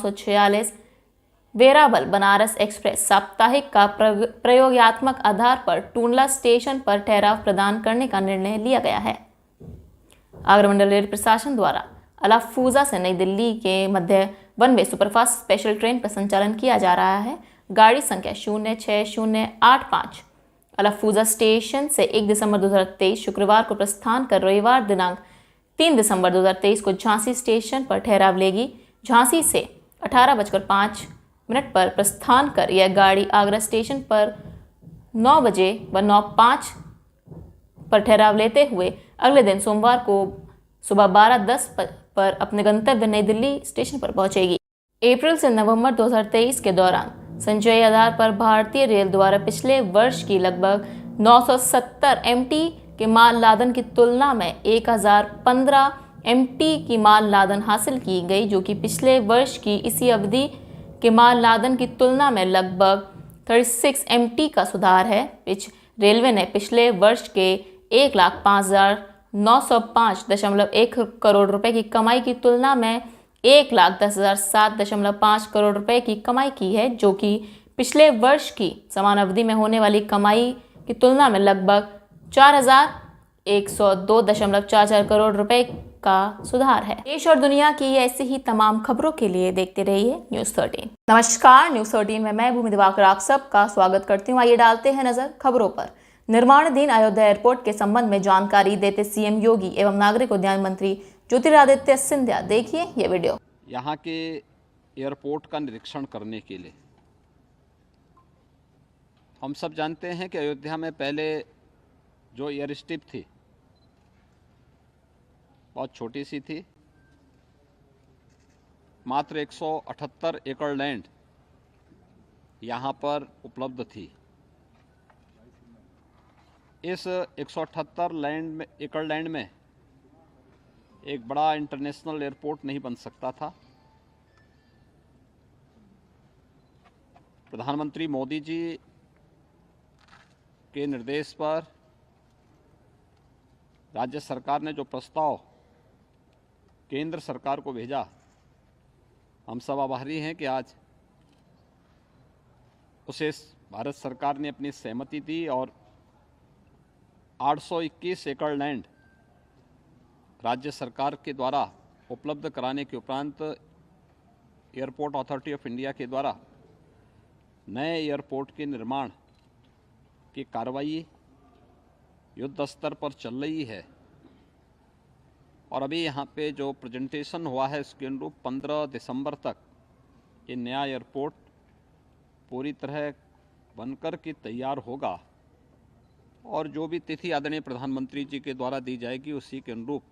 946 Veraval Banaras express साप्ताहिक का प्रयोगात्मक आधार पर टूंडला स्टेशन पर ठहराव प्रदान करने का निर्णय लिया गया है। आगरा मंडल रेल प्रशासन द्वारा अलाफूजा से नई दिल्ली के मध्य one way superfast special train का संचालन किया जा रहा है। गाड़ी संख्या 06085 अलाफूजा स्टेशन से 1 दिसंबर 2023 शुक्रवार को प्रस्थान कर रविवार दिनांक 3 दिसंबर 2023 को झांसी स्टेशन पर ठहराव लेगी। झांसी से 18:05 पर प्रस्थान कर यह गाड़ी आगरा स्टेशन पर 9 बजे व 9:05 पर ठहराव लेते हुए अगले दिन सोमवार को सुबह 12:10 पर अपने गंतव्य नई दिल्ली स्टेशन पर पहुंचेगी। अप्रैल से नवंबर 2023 के दौरान संचयी आधार पर भारतीय रेल द्वारा पिछले वर्ष की लगभग 970 MT के माल लादन की तुलना में 1015 MT की माल लादन हासिल की गई, जो कि पिछले वर्ष की इसी अवधि के माल लादन की तुलना में लगभग 36 MT का सुधार है। रेलवे ने पिछले वर्ष के 1,05,905.1 करोड़ रुपए की कमाई की तुलना में 1,10,007.5 करोड़ रुपए की कमाई की है, जो कि पिछले वर्ष की समान अवधि में होने वाली कमाई की तुलना में लगभग 4,102.44 करोड़ रुपए का सुधार है। देश और दुनिया की ऐसी ही तमाम खबरों के लिए देखते रहिए न्यूज़ 13। नमस्कार, न्यूज़ 13 में मैं भूमि दिवाकर आप सबका स्वागत करती हूँ। आइए डालते हैं नजर खबरों पर। निर्माणाधीन अयोध्या एयरपोर्ट के संबंध में जानकारी देते सीएम योगी एवं नागरिक उड्डयन मंत्री ज्योतिरादित्य सिंधिया। देखिए ये वीडियो। यहाँ के एयरपोर्ट का निरीक्षण करने के लिए हम सब जानते हैं कि अयोध्या में पहले जो एयर स्ट्रिप थी बहुत छोटी सी थी, मात्र 178 एकड़ लैंड यहाँ पर उपलब्ध थी। इस 178 एकड़ लैंड में एक बड़ा इंटरनेशनल एयरपोर्ट नहीं बन सकता था। प्रधानमंत्री मोदी जी के निर्देश पर राज्य सरकार ने जो प्रस्ताव केंद्र सरकार को भेजा, हम सब आभारी हैं कि आज उसे भारत सरकार ने अपनी सहमति दी और 821 एकड़ लैंड राज्य सरकार के द्वारा उपलब्ध कराने के उपरांत एयरपोर्ट अथॉरिटी ऑफ इंडिया के द्वारा नए एयरपोर्ट के निर्माण की कार्रवाई युद्ध स्तर पर चल रही है। और अभी यहाँ पे जो प्रेजेंटेशन हुआ है इसके अनुरूप 15 दिसंबर तक ये नया एयरपोर्ट पूरी तरह बनकर के तैयार होगा और जो भी तिथि आदरणीय प्रधानमंत्री जी के द्वारा दी जाएगी उसी के अनुरूप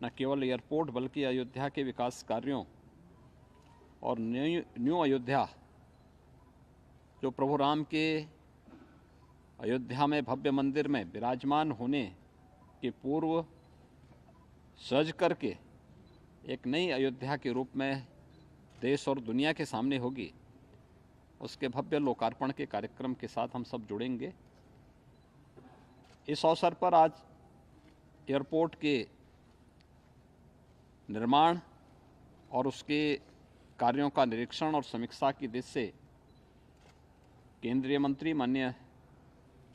न केवल एयरपोर्ट बल्कि अयोध्या के विकास कार्यों और न्यू अयोध्या जो प्रभु राम के अयोध्या में भव्य मंदिर में विराजमान होने के पूर्व सज करके एक नई अयोध्या के रूप में देश और दुनिया के सामने होगी, उसके भव्य लोकार्पण के कार्यक्रम के साथ हम सब जुड़ेंगे। इस अवसर पर आज एयरपोर्ट के निर्माण और उसके कार्यों का निरीक्षण और समीक्षा की दृष्टि से केंद्रीय मंत्री माननीय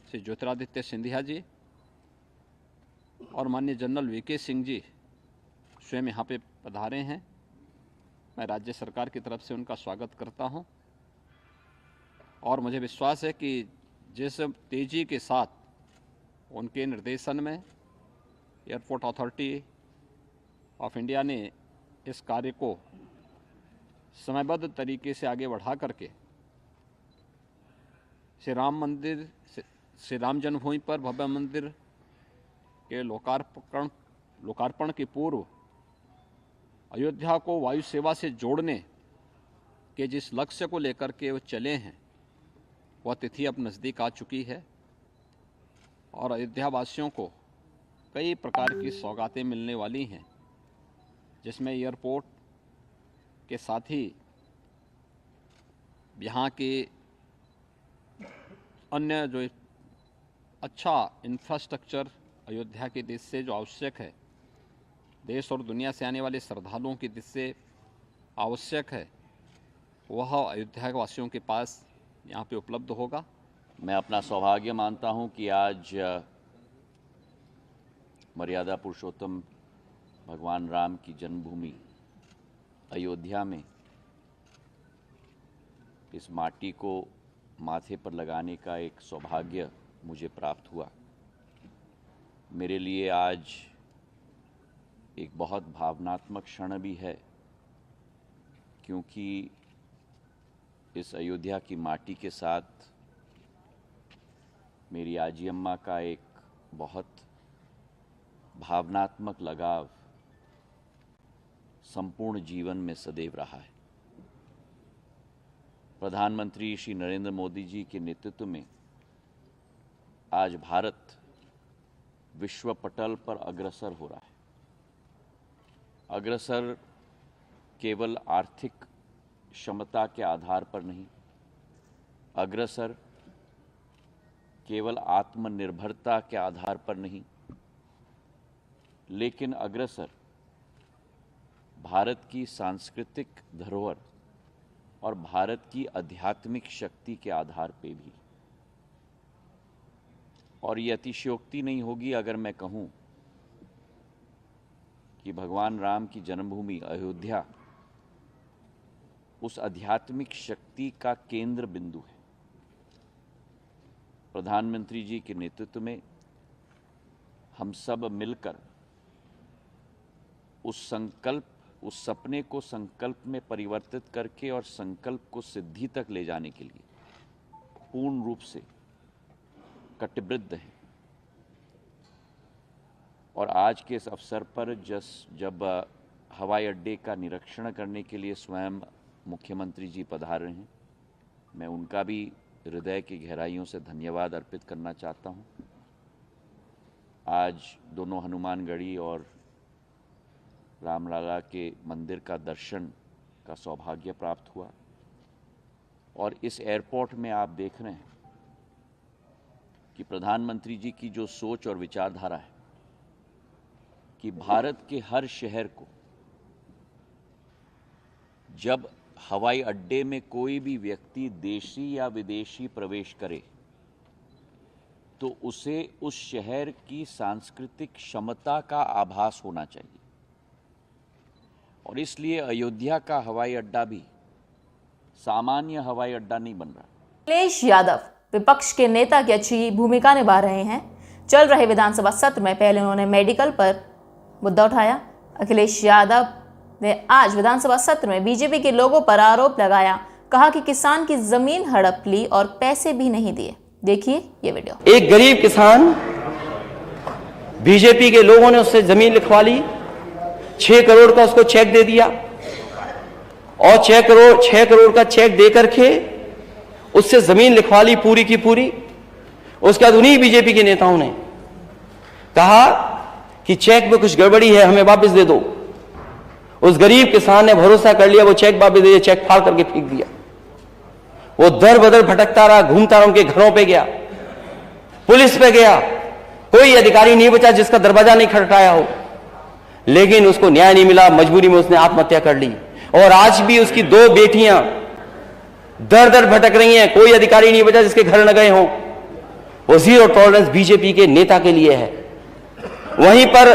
श्री ज्योतिरादित्य सिंधिया जी और माननीय जनरल वीके सिंह जी स्वयं यहाँ पे पधारे हैं। मैं राज्य सरकार की तरफ से उनका स्वागत करता हूँ और मुझे विश्वास है कि जिस तेज़ी के साथ उनके निर्देशन में एयरपोर्ट अथॉरिटी ऑफ इंडिया ने इस कार्य को समयबद्ध तरीके से आगे बढ़ा करके श्री राम जन्मभूमि पर भव्य मंदिर के लोकार्पण के पूर्व अयोध्या को वायु सेवा से जोड़ने के जिस लक्ष्य को लेकर के वो चले हैं वह तिथि अब नज़दीक आ चुकी है और अयोध्या वासियों को कई प्रकार की सौगातें मिलने वाली हैं, जिसमें एयरपोर्ट के साथ ही यहाँ के अन्य जो अच्छा इंफ्रास्ट्रक्चर अयोध्या के दृष्टि से जो आवश्यक है, देश और दुनिया से आने वाले श्रद्धालुओं की दृष्टि से आवश्यक है वह अयोध्या वासियों के पास यहाँ पे उपलब्ध होगा। मैं अपना सौभाग्य मानता हूं कि आज मर्यादा पुरुषोत्तम भगवान राम की जन्मभूमि अयोध्या में इस माटी को माथे पर लगाने का एक सौभाग्य मुझे प्राप्त हुआ। मेरे लिए आज एक बहुत भावनात्मक क्षण भी है, क्योंकि इस अयोध्या की माटी के साथ मेरी आजी अम्मा का एक बहुत भावनात्मक लगाव संपूर्ण जीवन में सदैव रहा है। प्रधानमंत्री श्री नरेंद्र मोदी जी के नेतृत्व में आज भारत विश्व पटल पर अग्रसर हो रहा है। अग्रसर केवल आर्थिक क्षमता के आधार पर नहीं, अग्रसर केवल आत्मनिर्भरता के आधार पर नहीं, लेकिन अग्रसर भारत की सांस्कृतिक धरोहर और भारत की आध्यात्मिक शक्ति के आधार पे भी। और ये अतिशयोक्ति नहीं होगी अगर मैं कहूं कि भगवान राम की जन्मभूमि अयोध्या उस आध्यात्मिक शक्ति का केंद्र बिंदु है। प्रधानमंत्री जी के नेतृत्व में हम सब मिलकर उस सपने को संकल्प में परिवर्तित करके और संकल्प को सिद्धि तक ले जाने के लिए पूर्ण रूप से कटिबद्ध हैं। और आज के इस अवसर पर जब हवाई अड्डे का निरीक्षण करने के लिए स्वयं मुख्यमंत्री जी पधार रहे हैं, मैं उनका भी हृदय की गहराइयों से धन्यवाद अर्पित करना चाहता हूं। आज दोनों हनुमानगढ़ी और रामलला के मंदिर का दर्शन का सौभाग्य प्राप्त हुआ। और इस एयरपोर्ट में आप देख रहे हैं कि प्रधानमंत्री जी की जो सोच और विचारधारा है कि भारत के हर शहर को जब हवाई अड्डे में कोई भी व्यक्ति देशी या विदेशी प्रवेश करे तो उसे उस शहर की सांस्कृतिक क्षमता का आभास होना चाहिए। और इसलिए अयोध्या का हवाई अड्डा भी सामान्य हवाई अड्डा नहीं बन रहा। अखिलेश यादव विपक्ष के नेता की अच्छी भूमिका निभा रहे हैं। चल रहे विधानसभा सत्र में पहले उन्होंने मेडिकल पर मुद्दा उठाया। अखिलेश यादव ने आज विधानसभा सत्र में बीजेपी के लोगों पर आरोप लगाया, कहा कि किसान की जमीन हड़प ली और पैसे भी नहीं दिए। देखिए ये वीडियो। एक गरीब किसान, बीजेपी के लोगों ने उससे जमीन लिखवा ली, 6 करोड़ का उसको चेक दे दिया और 6 करोड़ का चेक दे करके उससे जमीन लिखवा ली पूरी की पूरी। उसके बाद उन्हीं बीजेपी के नेताओं ने कहा कि चेक में कुछ गड़बड़ी है, हमें वापस दे दो। उस गरीब किसान ने भरोसा कर लिया, वो चेक वापस दे दिया, चेक फाड़ करके फेंक दिया। वो दर बदर भटकता रहा, घूमता रहा, उनके घरों पे गया, पुलिस पे गया, कोई अधिकारी नहीं बचा जिसका दरवाजा नहीं खटखटाया हो, लेकिन उसको न्याय नहीं मिला। मजबूरी में उसने आत्महत्या कर ली। और आज भी उसकी 2 बेटियां दर दर भटक रही हैं, कोई अधिकारी नहीं बचा जिसके घर न गए हों। वो जीरो टॉलरेंस बीजेपी के नेता के लिए है। वहीं पर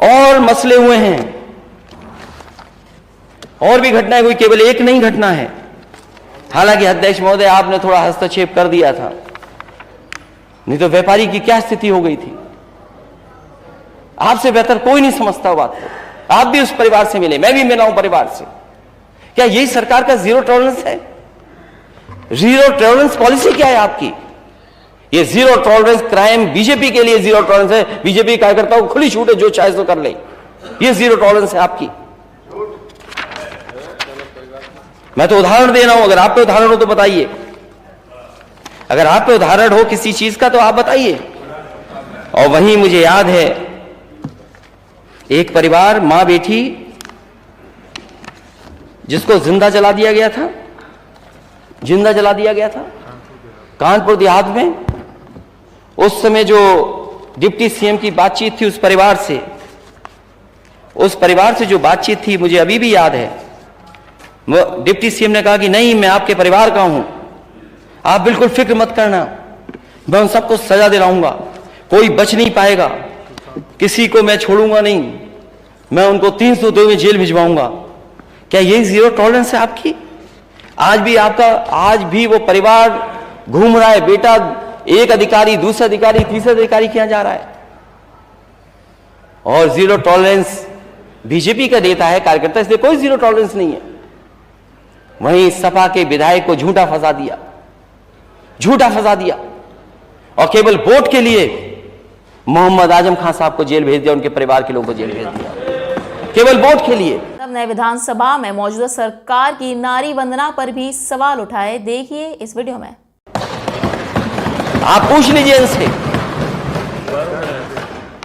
और मसले हुए हैं, और भी घटनाएं हुई, केवल एक नहीं घटना है। हालांकि अध्यक्ष महोदय आपने थोड़ा हस्तक्षेप कर दिया था, नहीं तो व्यापारी की क्या स्थिति हो गई थी। आपसे बेहतर कोई नहीं समझता बात को। आप भी उस परिवार से मिले, मैं भी मिला हूं परिवार से। क्या यही सरकार का जीरो टॉलरेंस है? जीरो टॉलरेंस पॉलिसी क्या है आपकी? ये जीरो टॉलरेंस क्राइम बीजेपी के लिए जीरो टॉलरेंस है। बीजेपी कार्यकर्ताओं को खुली छूट है, जो चाहे सो कर ले। ये जीरो टॉलरेंस है आपकी। मैं तो उदाहरण दे रहा हूं, अगर आप पे उदाहरण हो तो बताइए। अगर आप पे उदाहरण हो किसी चीज का तो आप बताइए। और वहीं मुझे याद है एक परिवार, मां बेटी, जिसको जिंदा जला दिया गया था, जिंदा जला दिया गया था कानपुर देहात में। उस समय जो डिप्टी सीएम की बातचीत थी उस परिवार से, उस परिवार से जो बातचीत थी मुझे अभी भी याद है। वो डिप्टी सीएम ने कहा कि नहीं, मैं आपके परिवार का हूं, आप बिल्कुल फिक्र मत करना, मैं उन सबको सजा दिलाऊंगा, कोई बच नहीं पाएगा, किसी को मैं छोड़ूंगा नहीं, मैं उनको 302 में जेल भिजवाऊंगा। क्या यही जीरो टॉलरेंस है आपकी? आज भी वो परिवार घूम रहा है, बेटा एक अधिकारी, दूसरा अधिकारी, तीसरा अधिकारी किया जा रहा है। और जीरो टॉलरेंस बीजेपी का नेता है, कार्यकर्ता, इसलिए कोई जीरो टॉलरेंस नहीं है। वहीं सपा के विधायक को झूठा फंसा दिया और केवल वोट के लिए मोहम्मद आजम खान साहब को जेल भेज दिया, उनके परिवार के लोगों को जेल भेज दिया, केवल वोट के लिए। नए विधानसभा में मौजूदा सरकार की नारी वंदना पर भी सवाल उठाए, देखिए इस वीडियो में। आप पूछ लीजिए इनसे,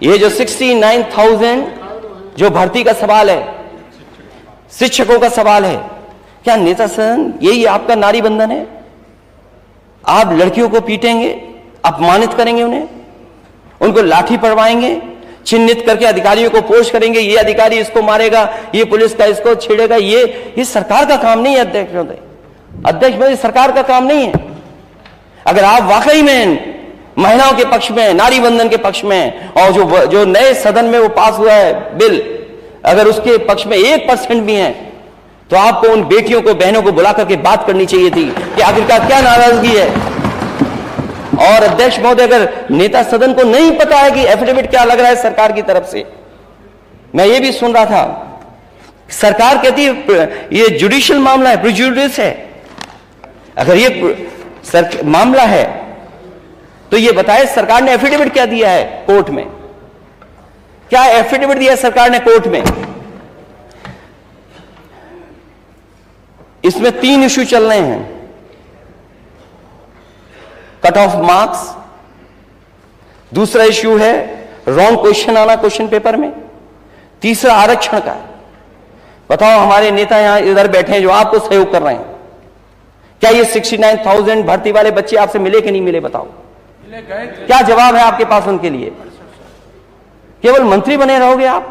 ये जो 69,000 जो भर्ती का सवाल है, शिक्षकों का सवाल है, क्या नेता सदन यही आपका नारी बंधन है? आप लड़कियों को पीटेंगे, अपमानित करेंगे, उनको लाठी पड़वाएंगे, चिन्हित करके अधिकारियों को पोस्ट करेंगे, ये अधिकारी इसको मारेगा, ये पुलिस का इसको छेड़ेगा। ये सरकार का काम नहीं है अध्यक्ष महोदय, सरकार का काम नहीं है। अगर आप वाकई में महिलाओं के पक्ष में, नारी बंधन के पक्ष में, और जो नए सदन में वो पास हुआ है बिल, अगर उसके पक्ष में 1% भी है, तो आपको उन बेटियों को, बहनों को बुला करके बात करनी चाहिए थी कि आखिरकार क्या नाराजगी है। और अध्यक्ष महोदय, अगर नेता सदन को नहीं पता है कि एफिडेविट क्या लग रहा है सरकार की तरफ से, मैं ये भी सुन रहा था, सरकार कहती है ये जुडिशियल मामला है, प्रिजुडिस है। अगर ये मामला है तो ये बताए सरकार ने एफिडेविट क्या दिया है कोर्ट में, क्या एफिडेविट दिया है सरकार ने कोर्ट में? इसमें 3 इश्यू चल रहे हैं, कट ऑफ मार्क्स, दूसरा इश्यू है रॉन्ग क्वेश्चन आना क्वेश्चन पेपर में, तीसरा आरक्षण का है। बताओ, हमारे नेता यहां इधर बैठे हैं जो आपको सहयोग कर रहे हैं, क्या ये 69,000 भर्ती वाले बच्चे आपसे मिले कि नहीं मिले? बताओ, क्या जवाब है आपके पास उनके लिए? केवल मंत्री बने रहोगे आप?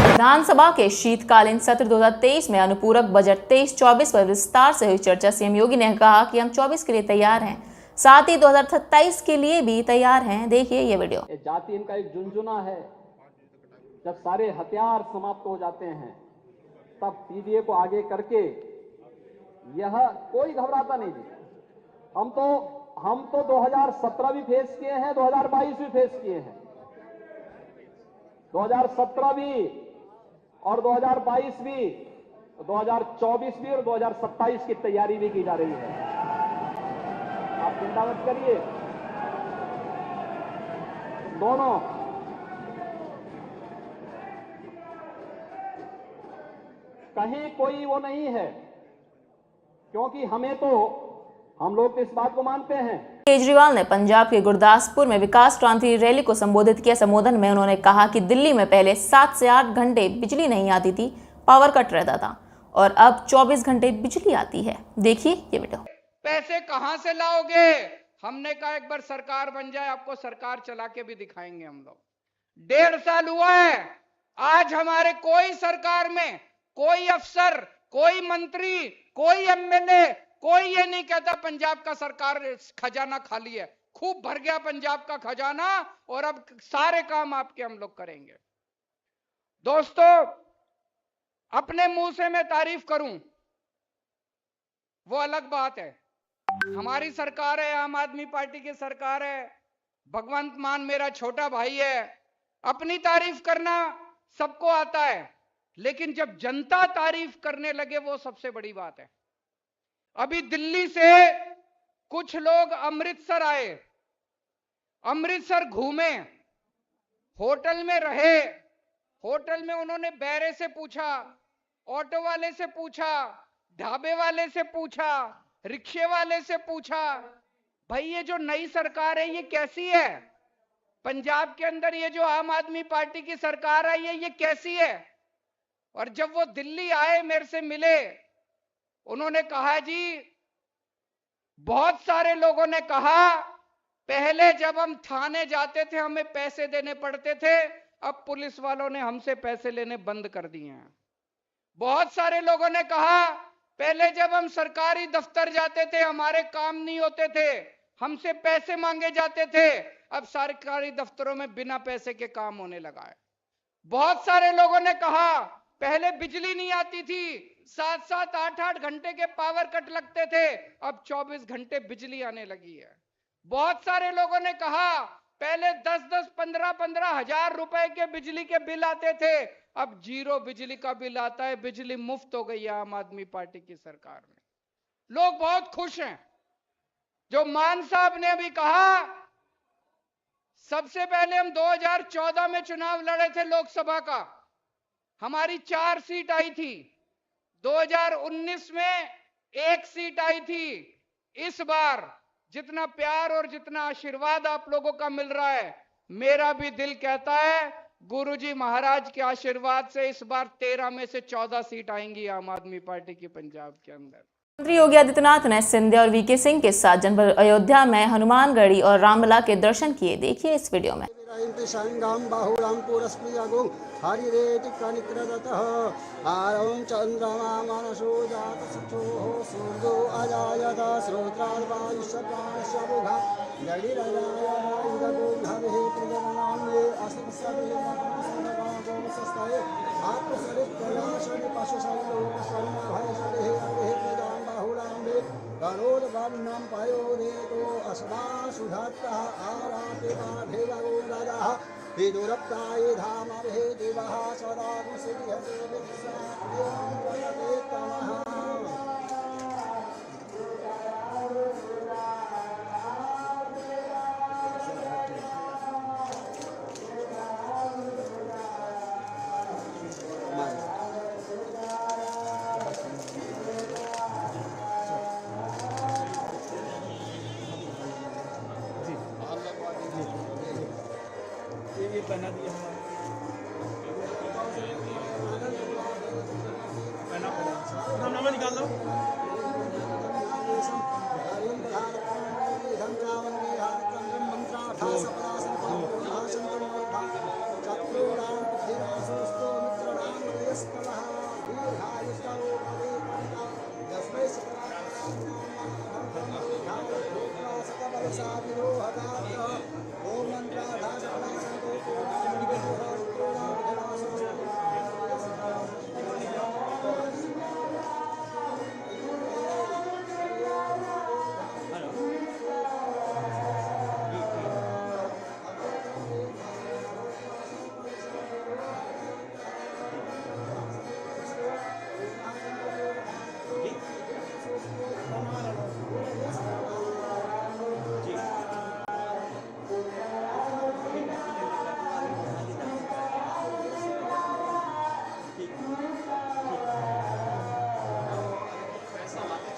विधानसभा के शीतकालीन सत्र 2023 में अनुपूरक बजट 23-24 पर विस्तार से हुई चर्चा। सीएम योगी ने कहा कि हम 24 के लिए तैयार हैं, साथ ही 2027 के लिए भी तैयार हैं। देखिए ये वीडियो। जाति इनका एक झुंझुना है, जब सारे हथियार समाप्त हो जाते हैं तब सीडीए को आगे करके यह कोई घबराता नहीं जी। हम तो 2017 भी फेस किए हैं, 2022 भी फेस किए हैं, 2017 भी और 2022 भी, 2024 भी और 2027 की तैयारी भी की जा रही है। आप चिंता मत करिए, दोनों कहीं कोई वो नहीं है, क्योंकि हम लोग तो इस बात को मानते हैं। केजरीवाल ने पंजाब के गुरदासपुर में विकास क्रांति रैली को संबोधित किया। संबोधन में उन्होंने कहा कि दिल्ली में पहले 7 से 8 घंटे बिजली नहीं आती थी, पावर कट रहता था, और अब 24 घंटे बिजली आती है। देखिए ये वीडियो। पैसे कहां से लाओगे? हमने कहा एक बार सरकार बन जाए, आपको सरकार चला के भी दिखाएंगे हम लोग। 1.5 साल हुआ है, आज हमारे कोई सरकार में कोई अफसर, कोई मंत्री, कोई एमएलए, कोई ये नहीं कहता पंजाब का सरकार खजाना खाली है। खूब भर गया पंजाब का खजाना, और अब सारे काम आपके हम लोग करेंगे। दोस्तों, अपने मुंह से मैं तारीफ करूं वो अलग बात है। हमारी सरकार है, आम आदमी पार्टी की सरकार है, भगवंत मान मेरा छोटा भाई है। अपनी तारीफ करना सबको आता है, लेकिन जब जनता तारीफ करने लगे वो सबसे बड़ी बात है। अभी दिल्ली से कुछ लोग अमृतसर आए, अमृतसर घूमे, होटल में रहे, होटल में उन्होंने बैरे से पूछा, ऑटो वाले से पूछा, ढाबे वाले से पूछा, रिक्शे वाले से पूछा, भाई ये जो नई सरकार है ये कैसी है? पंजाब के अंदर ये जो आम आदमी पार्टी की सरकार आई है ये कैसी है? और जब वो दिल्ली आए, मेरे से मिले, उन्होंने कहा जी, बहुत सारे लोगों ने कहा पहले जब हम थाने जाते थे हमें पैसे देने पड़ते थे, अब पुलिस वालों ने हमसे पैसे लेने बंद कर दिए हैं। बहुत सारे लोगों ने कहा पहले जब हम सरकारी दफ्तर जाते थे हमारे काम नहीं होते थे, हमसे पैसे मांगे जाते थे, अब सरकारी दफ्तरों में बिना पैसे के काम होने लगा है। बहुत सारे लोगों ने कहा पहले बिजली नहीं आती थी, 7-7, 8-8 घंटे के पावर कट लगते थे, अब 24 घंटे बिजली आने लगी है। बहुत सारे लोगों ने कहा पहले 10-10, 15-15 हजार रुपए के बिजली के बिल आते थे, अब 0 बिजली का बिल आता है, बिजली मुफ्त हो गई है आम आदमी पार्टी की सरकार में। लोग बहुत खुश हैं। जो मान साहब ने अभी कहा, सबसे पहले हम 2014 में चुनाव लड़े थे लोकसभा का, हमारी 4 सीट आई थी। 2019 में 1 सीट आई थी। इस बार जितना प्यार और जितना आशीर्वाद आप लोगों का मिल रहा है, मेरा भी दिल कहता है गुरुजी महाराज के आशीर्वाद से इस बार 13 में से 14 सीट आएंगी आम आदमी पार्टी की पंजाब के अंदर। मुख्यमंत्री योगी आदित्यनाथ ने सिंधिया और वीके सिंह के साथ जनपद अयोध्या में हनुमानगढ़ी और रामलला के दर्शन किए। देखिए इस वीडियो में। संगम बाहुलम पुरस्मृगुं हरिरेतिकनिकृततः आरं चन्द्रमा मनसो जातसुचोः सूर्यो अजायत श्रोत्राद्वायुष्यप्राणस्य बुधा जडिरजायदगो भवेः प्रजननाम्ये असुसविलमसस्तये आत्मसरिप्रयासनि पशुसविलोकस्वर्णभयसरिः अरिः प्रजां बाहुलाम्बे गणोर्वर्णं पयोरेतो अस्मासुधत्तः आराते माधेवगो राजाः विदुरप्ताये धामर्हे देवः सदा कुसिर्यते विश्वाप्रियं तमः। बना दिया नामा निकाल लो।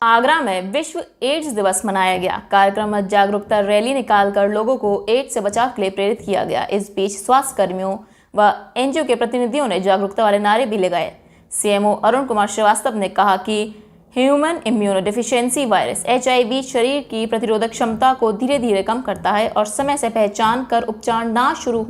आगरा में विश्व एड्स दिवस मनाया गया। कार्यक्रम में जागरूकता रैली निकालकर लोगों को एड्स से बचाव के लिए प्रेरित किया गया। इस बीच स्वास्थ्य कर्मियों व एनजीओ के प्रतिनिधियों ने जागरूकता वाले नारे भी लगाए। सीएमओ अरुण कुमार श्रीवास्तव ने कहा कि human immuno deficiency virus HIV शरीर की प्रतिरोधक क्षमता को धीरे धीरे कम करता है और समय से पहचान कर उपचार ना शुरू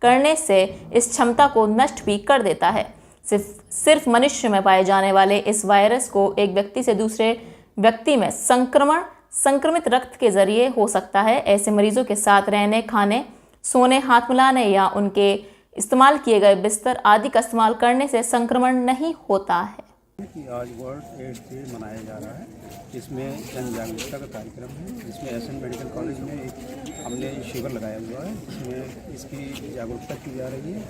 करने से इस क्षमता को नष्ट भी कर देता है। सिर्फ मनुष्य में पाए जाने वाले इस वायरस को एक व्यक्ति से दूसरे व्यक्ति में संक्रमित रक्त के जरिए हो सकता है। ऐसे मरीजों के साथ रहने, खाने, सोने, हाथ मिलाने या उनके इस्तेमाल किए गए बिस्तर आदि का इस्तेमाल करने से संक्रमण नहीं होता है। कि आज वर्ल्ड एड्स डे मनाया जा रहा है, इसमें जन जागरूकता का कार्यक्रम है। इसमें एसएन मेडिकल कॉलेज में हमने शिविर लगाया हुआ है, जिसमें इसकी जागरूकता की जा रही है।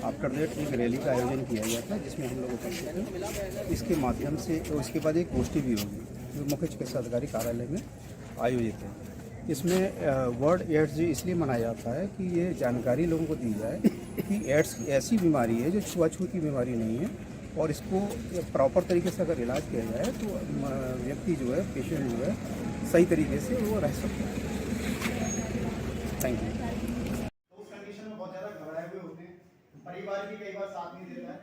आफ्टर दैट एक रैली का आयोजन किया जाता है, जिसमें हम लोग उपस्थित हैं। इसके माध्यम से उसके बाद एक गोष्ठी भी होगी जो मुख्य चिकित्सा अधिकारी कार्यालय में आयोजित है। इसमें वर्ल्ड एड्स डे इसलिए मनाया जाता है कि ये जानकारी लोगों को दी जाए कि एड्स ऐसी बीमारी है जो छुआछूत बीमारी नहीं है, और इसको प्रॉपर तरीके से अगर इलाज किया जाए तो व्यक्ति जो है, पेशेंट जो है, सही तरीके से वो रह सकता है। Thank you. उस कंडीशन में बहुत ज़्यादा घबराए हुए होते हैं, परिवार भी कई बार साथ नहीं देता है,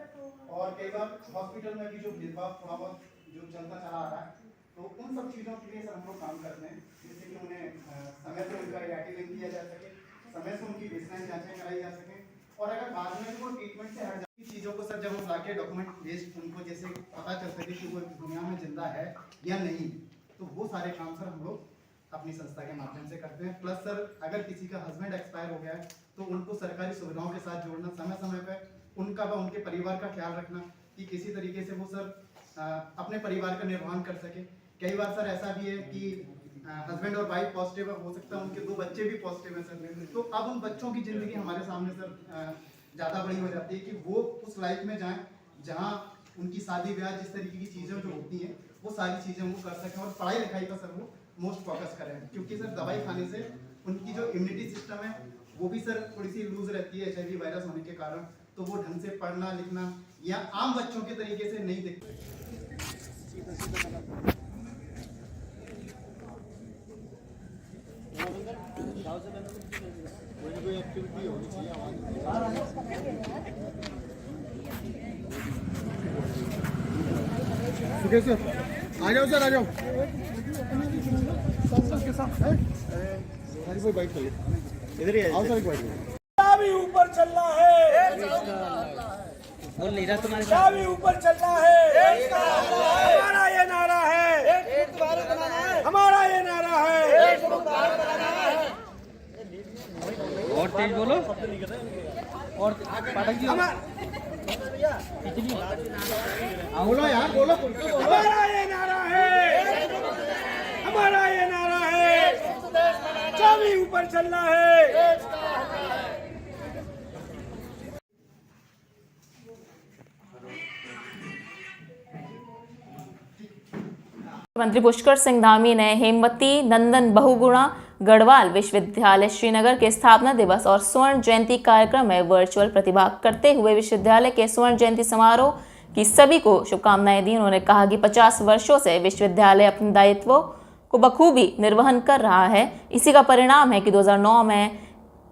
और कई बार हॉस्पिटल में भी जो भेदभाव थोड़ा बहुत जो चलता चला आ रहा है, तो उन सब चीज़ों के लिए सर हम लोग काम करते हैं, जैसे कि उन्हें समय से उनका ART लिंक दिया जा सके, समय से उनकी बेसलाइन जांचें कराई जा सकें, और अगर बाद में वो ट्रीटमेंट से हट जाती चीज़ों को सर जब हम लाके डॉक्यूमेंट बेस्ड उनको जैसे पता चल सके कि वो इस दुनिया में जिंदा है या नहीं, तो वो सारे काम सर हम लोग अपनी संस्था के माध्यम से करते हैं। प्लस सर अगर किसी का हस्बैंड एक्सपायर हो गया है तो उनको सरकारी सुविधाओं के साथ जोड़ना, समय समय पर उनका व उनके परिवार का ख्याल रखना कि किसी तरीके से वो सर अपने परिवार का निर्वहन कर सके। कई बार सर ऐसा भी है कि हस्बैंड और वाइफ पॉजिटिव हो सकता है, उनके 2 बच्चे भी पॉजिटिव हैं सर, तो अब उन बच्चों की जिंदगी हमारे सामने सर ज़्यादा बड़ी हो जाती है कि वो उस लाइफ में जाएं जहां उनकी शादी ब्याह जिस तरीके की चीज़ें जो होती हैं वो सारी चीज़ें वो कर सकें, और पढ़ाई लिखाई पर सर वो मोस्ट फोकस करें, क्योंकि सर दवाई खाने से उनकी जो इम्यूनिटी सिस्टम है वो भी सर थोड़ी सी लूज रहती है HIV वायरस होने के कारण, तो वो ढंग से पढ़ना लिखना या आम बच्चों के तरीके से नहीं दिखते। कोई एक्टिविटी होनी चाहिए आ जाओ सर, आ जाओ के साथ कोई बाइक चलिए इधर ही आओ सर, एक बाइक भी ऊपर चलना है, बोल नहीं रहा तुम्हारे भी ऊपर चलना है, हमारा ये नारा है, हमारा ये नारा है। और तेज बोलो, और पाठक जी बोलो यार, बोलो। हमारा ये नारा है, हमारा ये नारा है, भी ऊपर चलना है। मंत्री पुष्कर सिंह धामी ने हेमवती नंदन बहुगुणा गढ़वाल विश्वविद्यालय श्रीनगर के स्थापना दिवस और स्वर्ण जयंती कार्यक्रम में वर्चुअल प्रतिभाग करते हुए विश्वविद्यालय के स्वर्ण जयंती समारोह की सभी को शुभकामनाएं दी। उन्होंने कहा कि 50 वर्षों से विश्वविद्यालय अपने दायित्वों को बखूबी निर्वहन कर रहा है। इसी का परिणाम है कि 2009 में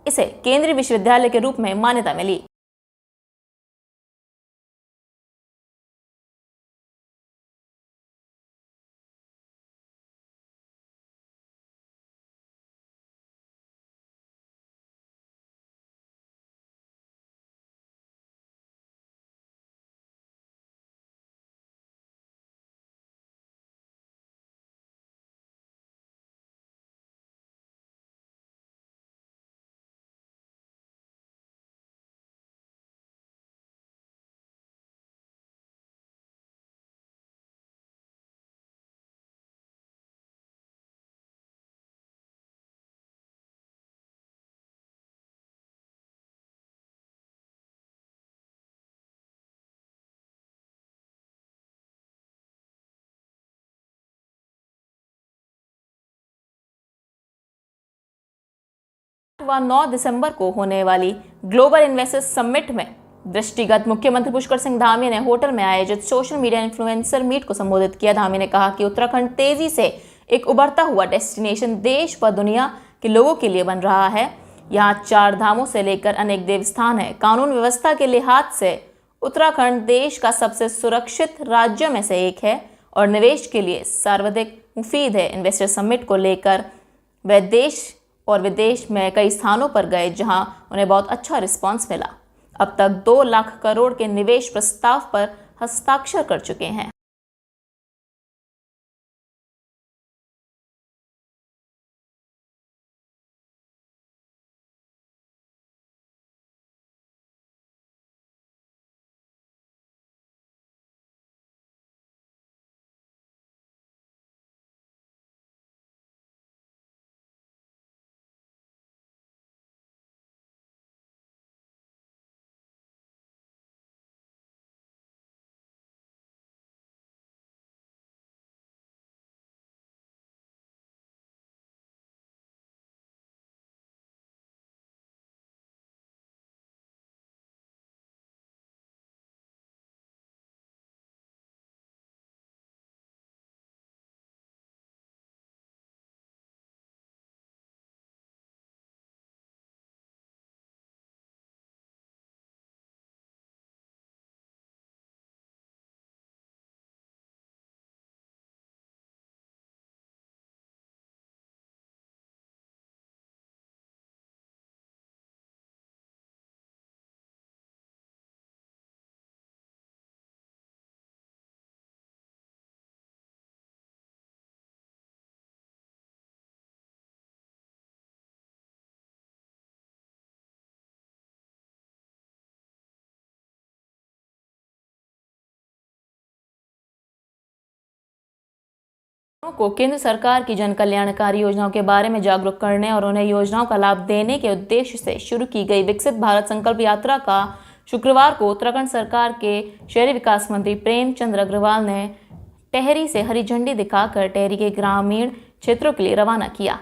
इसे केंद्रीय विश्वविद्यालय के रूप में मान्यता मिली। व 9 दिसंबर को होने वाली ग्लोबल इन्वेस्टर्स समिट में दृष्टिगत मुख्यमंत्री पुष्कर सिंह धामी ने होटल में आयोजित सोशल मीडिया इन्फ्लुएंसर मीट को संबोधित किया। धामी ने कहा कि उत्तराखंड तेजी से एक उभरता हुआ डेस्टिनेशन देश व दुनिया के लोगों के लिए बन रहा है। यहाँ 4 धामों से लेकर अनेक देवस्थान है। कानून व्यवस्था के लिहाज से उत्तराखंड देश का सबसे सुरक्षित राज्यों में से एक है और निवेश के लिए सर्वाधिक मुफीद है। इन्वेस्टर समिट को लेकर वह देश और विदेश में कई स्थानों पर गए जहां उन्हें बहुत अच्छा रिस्पांस मिला। अब तक 2 लाख करोड़ के निवेश प्रस्ताव पर हस्ताक्षर कर चुके हैं। को केंद्र सरकार की जन कल्याणकारी योजनाओं के बारे में जागरूक करने और उन्हें योजनाओं का लाभ देने के उद्देश्य से शुरू की गई विकसित भारत संकल्प यात्रा का शुक्रवार को उत्तराखंड सरकार के शहरी विकास मंत्री प्रेमचंद अग्रवाल ने टेहरी से हरी झंडी दिखाकर टेहरी के ग्रामीण क्षेत्रों के लिए रवाना किया।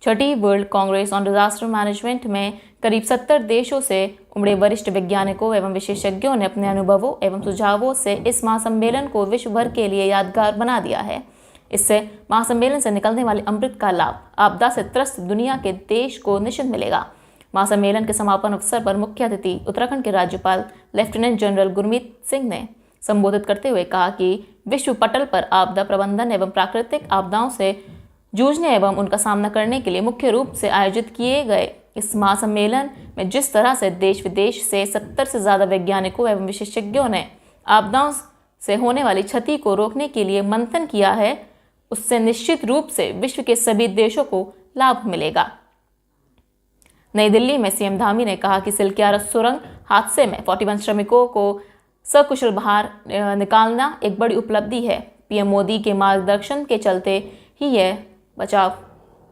छठी world Congress on disaster management में करीब 70 देशों से उमड़े वरिष्ठ वैज्ञानिकों एवं विशेषज्ञों ने अपने अनुभवों एवं सुझावों से इस महासम्मेलन को विश्व भर के लिए यादगार बना दिया है। इससे महासम्मेलन से निकलने वाले अमृत का लाभ आपदा से त्रस्त दुनिया के देश को निश्चित मिलेगा। महासम्मेलन के समापन अवसर पर मुख्य अतिथि उत्तराखंड के राज्यपाल लेफ्टिनेंट जनरल गुरमीत सिंह ने संबोधित करते हुए कहा कि विश्व पटल पर आपदा प्रबंधन एवं प्राकृतिक आपदाओं से जूझने एवं उनका सामना करने के लिए मुख्य रूप से आयोजित किए गए इस महासम्मेलन में जिस तरह से देश विदेश से 70 से ज़्यादा वैज्ञानिकों एवं विशेषज्ञों ने आपदाओं से होने वाली क्षति को रोकने के लिए मंथन किया है, उससे निश्चित रूप से विश्व के सभी देशों को लाभ मिलेगा। नई दिल्ली में सीएम धामी ने कहा कि सिलक्यारा सुरंग हादसे में 41 श्रमिकों को सकुशल बाहर निकालना एक बड़ी उपलब्धि है। पीएम मोदी के मार्गदर्शन के चलते ही यह बचाव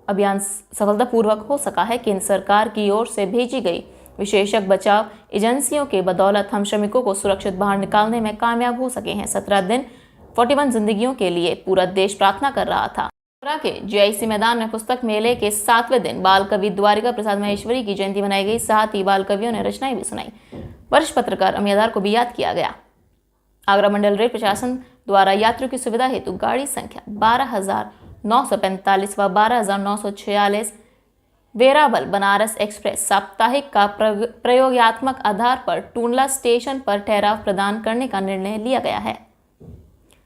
अभियान सफलतापूर्वक हो सका है। केंद्र सरकार की ओर से भेजी गई विशेषज्ञ बचाव एजेंसियों के बदौलत हम श्रमिकों को सुरक्षित बाहर निकालने में कामयाब हो सके हैं। 17 दिन 41 जिंदगियों के लिए पूरा देश प्रार्थना कर रहा था। के जीआईसी मैदान में पुस्तक मेले के 7वें दिन बाल कवि द्वारिका प्रसाद महेश्वरी की जयंती मनाई गई। साथ ही बाल कवियों ने रचनाएं भी सुनाई। वरिष्ठ पत्रकार अमियादार को भी याद किया गया। आगरा मंडल रेल प्रशासन द्वारा यात्रियों की सुविधा हेतु गाड़ी संख्या 12,945 व 12,946 वेरावल बनारस एक्सप्रेस साप्ताहिक का प्रयोगात्मक आधार पर टूंडला स्टेशन पर ठहराव प्रदान करने का निर्णय लिया गया है।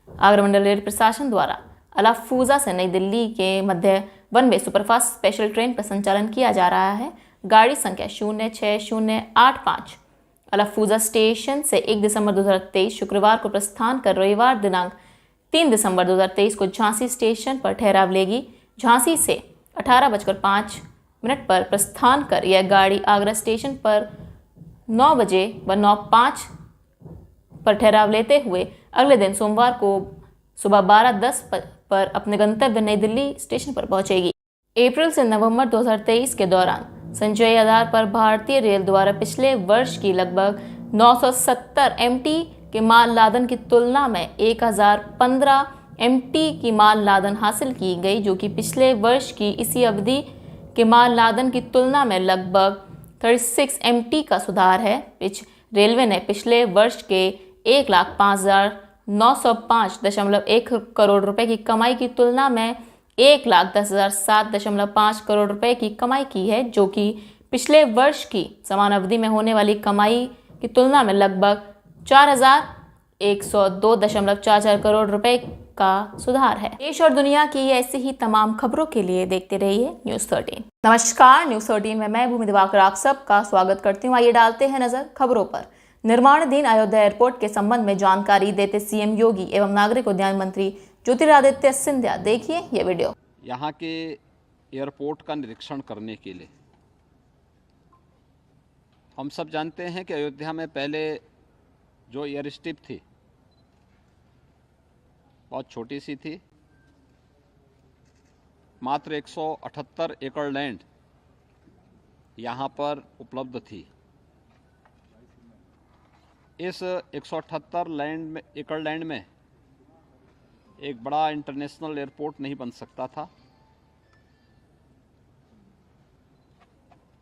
आगरा मंडल रेल प्रशासन द्वारा अलाफूजा से नई दिल्ली के मध्य one way superfast special train का संचालन किया जा रहा है। गाड़ी संख्या 06085 अलाफूजा स्टेशन से 1 दिसंबर 2023 शुक्रवार को प्रस्थान कर रविवार दिनांक 3 दिसंबर 2023 को झांसी स्टेशन पर ठहराव लेगी। झांसी से 18:05 पर प्रस्थान कर यह गाड़ी आगरा स्टेशन पर 9 बजे व 9:05 पर ठहराव लेते हुए अगले दिन सोमवार को सुबह 12:10 पर अपने गंतव्य नई दिल्ली स्टेशन पर पहुंचेगी। अप्रैल से नवंबर 2023 के दौरान संचयी आधार पर भारतीय रेल द्वारा पिछले वर्ष की लगभग 970 MT के माल लादन की तुलना में 1015 MT की माल लादन हासिल की गई, जो कि पिछले वर्ष की इसी अवधि के माल लादन की तुलना में लगभग 36 MT का सुधार है। रेलवे ने पिछले वर्ष के 1,05,905.1 करोड़ रुपए की कमाई की तुलना में 1,10,007.5 करोड़ रुपए की कमाई की है, जो कि पिछले वर्ष की समान अवधि में होने वाली कमाई की तुलना में लगभग 4,102.44 करोड़ रुपए का सुधार है। देश और दुनिया की ऐसी ही तमाम खबरों के लिए देखते रहिए न्यूज़ 13। नमस्कार, न्यूज़ 13 में मैं भूमि दिवाकर आप सबका स्वागत करती हूँ। आइए डालते हैं नजर खबरों पर। निर्माणाधीन अयोध्या एयरपोर्ट के संबंध में जानकारी देते सीएम योगी एवं नागरिक उड्डयन मंत्री ज्योतिरादित्य सिंधिया। देखिए ये वीडियो। यहाँ के एयरपोर्ट का निरीक्षण करने के लिए हम सब जानते हैं कि अयोध्या में पहले जो एयर स्ट्रिप थी बहुत छोटी सी थी, मात्र 178 एकड़ लैंड यहाँ पर उपलब्ध थी। इस 178 एकड़ लैंड में एक बड़ा इंटरनेशनल एयरपोर्ट नहीं बन सकता था।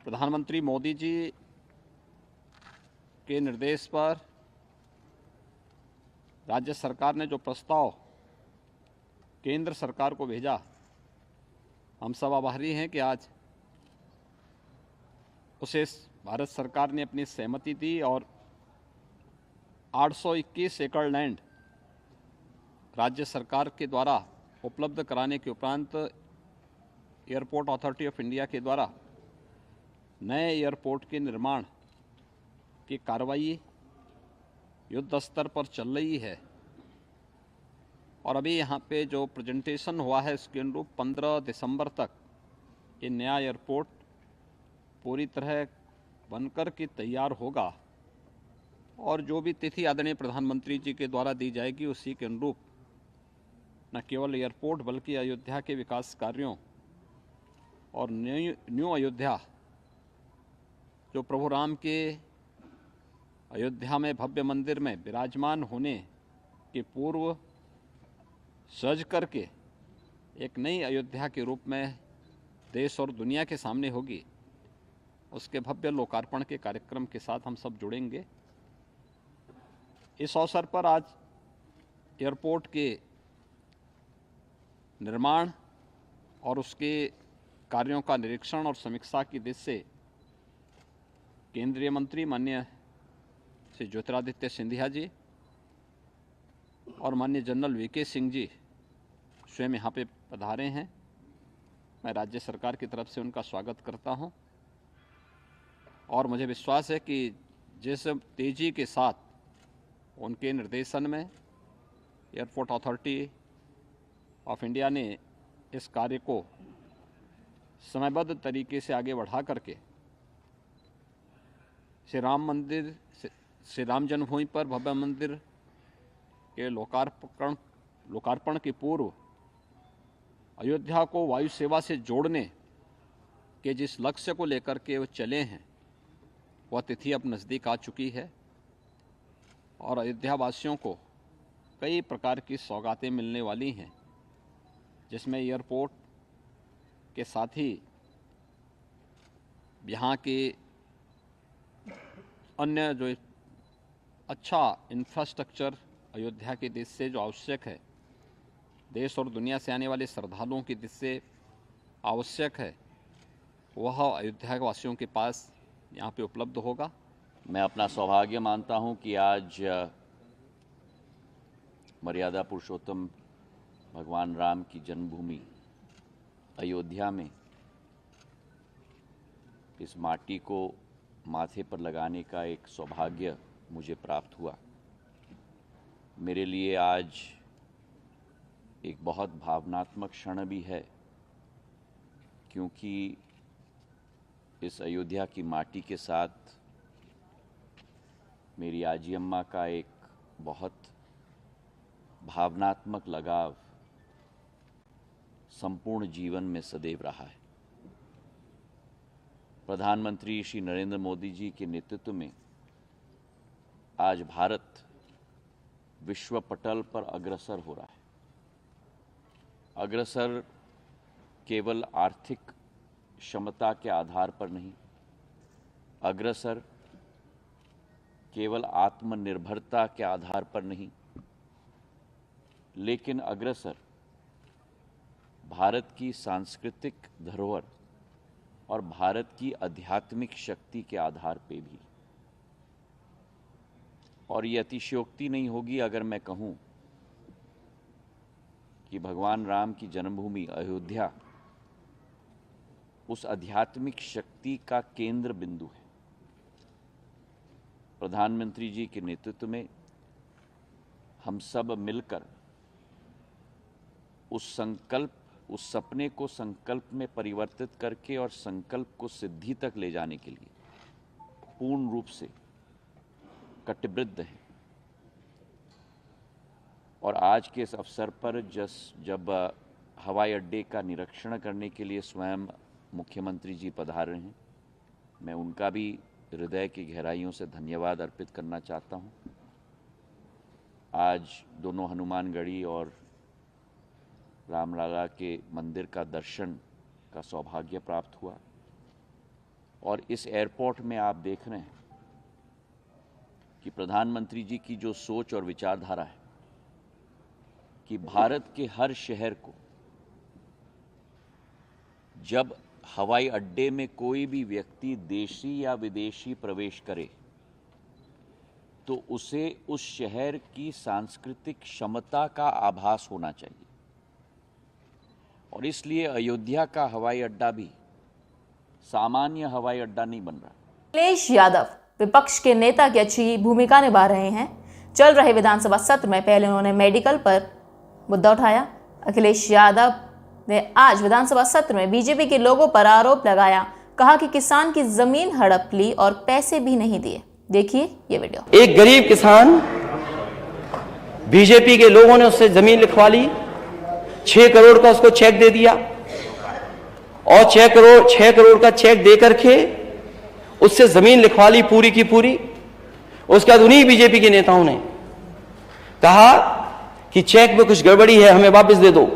प्रधानमंत्री मोदी जी के निर्देश पर राज्य सरकार ने जो प्रस्ताव केंद्र सरकार को भेजा, हम सब आभारी हैं कि आज उसे भारत सरकार ने अपनी सहमति दी और 821 एकड़ लैंड राज्य सरकार के द्वारा उपलब्ध कराने के उपरांत एयरपोर्ट अथॉरिटी ऑफ इंडिया के द्वारा नए एयरपोर्ट के निर्माण की कार्रवाई युद्ध स्तर पर चल रही है। और अभी यहाँ पे जो प्रेजेंटेशन हुआ है उसके अनुरूप 15 दिसंबर तक ये नया एयरपोर्ट पूरी तरह बनकर के तैयार होगा और जो भी तिथि आदरणीय प्रधानमंत्री जी के द्वारा दी जाएगी उसी के अनुरूप न केवल एयरपोर्ट बल्कि अयोध्या के विकास कार्यों और न्यू अयोध्या जो प्रभु राम के अयोध्या में भव्य मंदिर में विराजमान होने के पूर्व सज करके एक नई अयोध्या के रूप में देश और दुनिया के सामने होगी, उसके भव्य लोकार्पण के कार्यक्रम के साथ हम सब जुड़ेंगे। इस अवसर पर आज एयरपोर्ट के निर्माण और उसके कार्यों का निरीक्षण और समीक्षा की दृष्टि से केंद्रीय मंत्री माननीय श्री ज्योतिरादित्य सिंधिया जी और माननीय जनरल वीके सिंह जी स्वयं यहाँ पे पधारे हैं। मैं राज्य सरकार की तरफ से उनका स्वागत करता हूँ और मुझे विश्वास है कि जिस तेज़ी के साथ उनके निर्देशन में एयरपोर्ट अथॉरिटी ऑफ इंडिया ने इस कार्य को समयबद्ध तरीके से आगे बढ़ा करके श्री राम जन्मभूमि पर भव्य मंदिर के लोकार्पण के पूर्व अयोध्या को वायु सेवा से जोड़ने के जिस लक्ष्य को लेकर के वो चले हैं वह तिथि अब नज़दीक आ चुकी है और अयोध्या वासियों को कई प्रकार की सौगातें मिलने वाली हैं, जिसमें एयरपोर्ट के साथ ही यहाँ के अन्य जो अच्छा इंफ्रास्ट्रक्चर अयोध्या के देश से जो आवश्यक है, देश और दुनिया से आने वाले श्रद्धालुओं की दृष्टि से आवश्यक है, वह अयोध्या के वासियों के पास यहाँ पे उपलब्ध होगा। मैं अपना सौभाग्य मानता हूँ कि आज मर्यादा पुरुषोत्तम भगवान राम की जन्मभूमि अयोध्या में इस माटी को माथे पर लगाने का एक सौभाग्य मुझे प्राप्त हुआ। मेरे लिए आज एक बहुत भावनात्मक क्षण भी है, क्योंकि इस अयोध्या की माटी के साथ मेरी आजी अम्मा का एक बहुत भावनात्मक लगाव संपूर्ण जीवन में सदैव रहा है। प्रधानमंत्री श्री नरेंद्र मोदी जी के नेतृत्व में आज भारत विश्व पटल पर अग्रसर हो रहा है। अग्रसर केवल आर्थिक क्षमता के आधार पर नहीं, अग्रसर केवल आत्मनिर्भरता के आधार पर नहीं, लेकिन अग्रसर भारत की सांस्कृतिक धरोहर और भारत की आध्यात्मिक शक्ति के आधार पे भी। और ये अतिशयोक्ति नहीं होगी अगर मैं कहूं कि भगवान राम की जन्मभूमि अयोध्या उस आध्यात्मिक शक्ति का केंद्र बिंदु है। प्रधानमंत्री जी के नेतृत्व में हम सब मिलकर उस सपने को संकल्प में परिवर्तित करके और संकल्प को सिद्धि तक ले जाने के लिए पूर्ण रूप से कटिबद्ध हैं। और आज के इस अवसर पर जब हवाई अड्डे का निरीक्षण करने के लिए स्वयं मुख्यमंत्री जी पधार रहे हैं, मैं उनका भी हृदय की गहराइयों से धन्यवाद अर्पित करना चाहता हूं। आज दोनों हनुमानगढ़ी और रामलला के मंदिर का दर्शन का सौभाग्य प्राप्त हुआ। और इस एयरपोर्ट में आप देख रहे हैं कि प्रधानमंत्री जी की जो सोच और विचारधारा है कि भारत के हर शहर को जब हवाई अड्डे में कोई भी व्यक्ति देशी या विदेशी प्रवेश करे तो उसे उस शहर की सांस्कृतिक क्षमता का आभास होना चाहिए। और इसलिए अयोध्या का हवाई अड्डा भी सामान्य हवाई अड्डा नहीं बन रहा। अखिलेश यादव विपक्ष के नेता की अच्छी भूमिका निभा रहे हैं। चल रहे विधानसभा सत्र में पहले उन्होंने मेडिकल पर मुद्दा उठाया। अखिलेश यादव ने आज विधानसभा सत्र में बीजेपी के लोगों पर आरोप लगाया, कहा कि किसान की जमीन हड़प ली और पैसे भी नहीं दिए। देखिए ये वीडियो। एक गरीब किसान, बीजेपी के लोगों ने उससे जमीन लिखवा ली 6 करोड़ का उसको चेक दे दिया और 6 करोड़ का चेक दे करके उससे जमीन लिखवा ली पूरी की पूरी। उसके बाद उन्हीं बीजेपी के नेताओं ने कहा कि चेक में कुछ गड़बड़ी है, हमें वापस दे दो।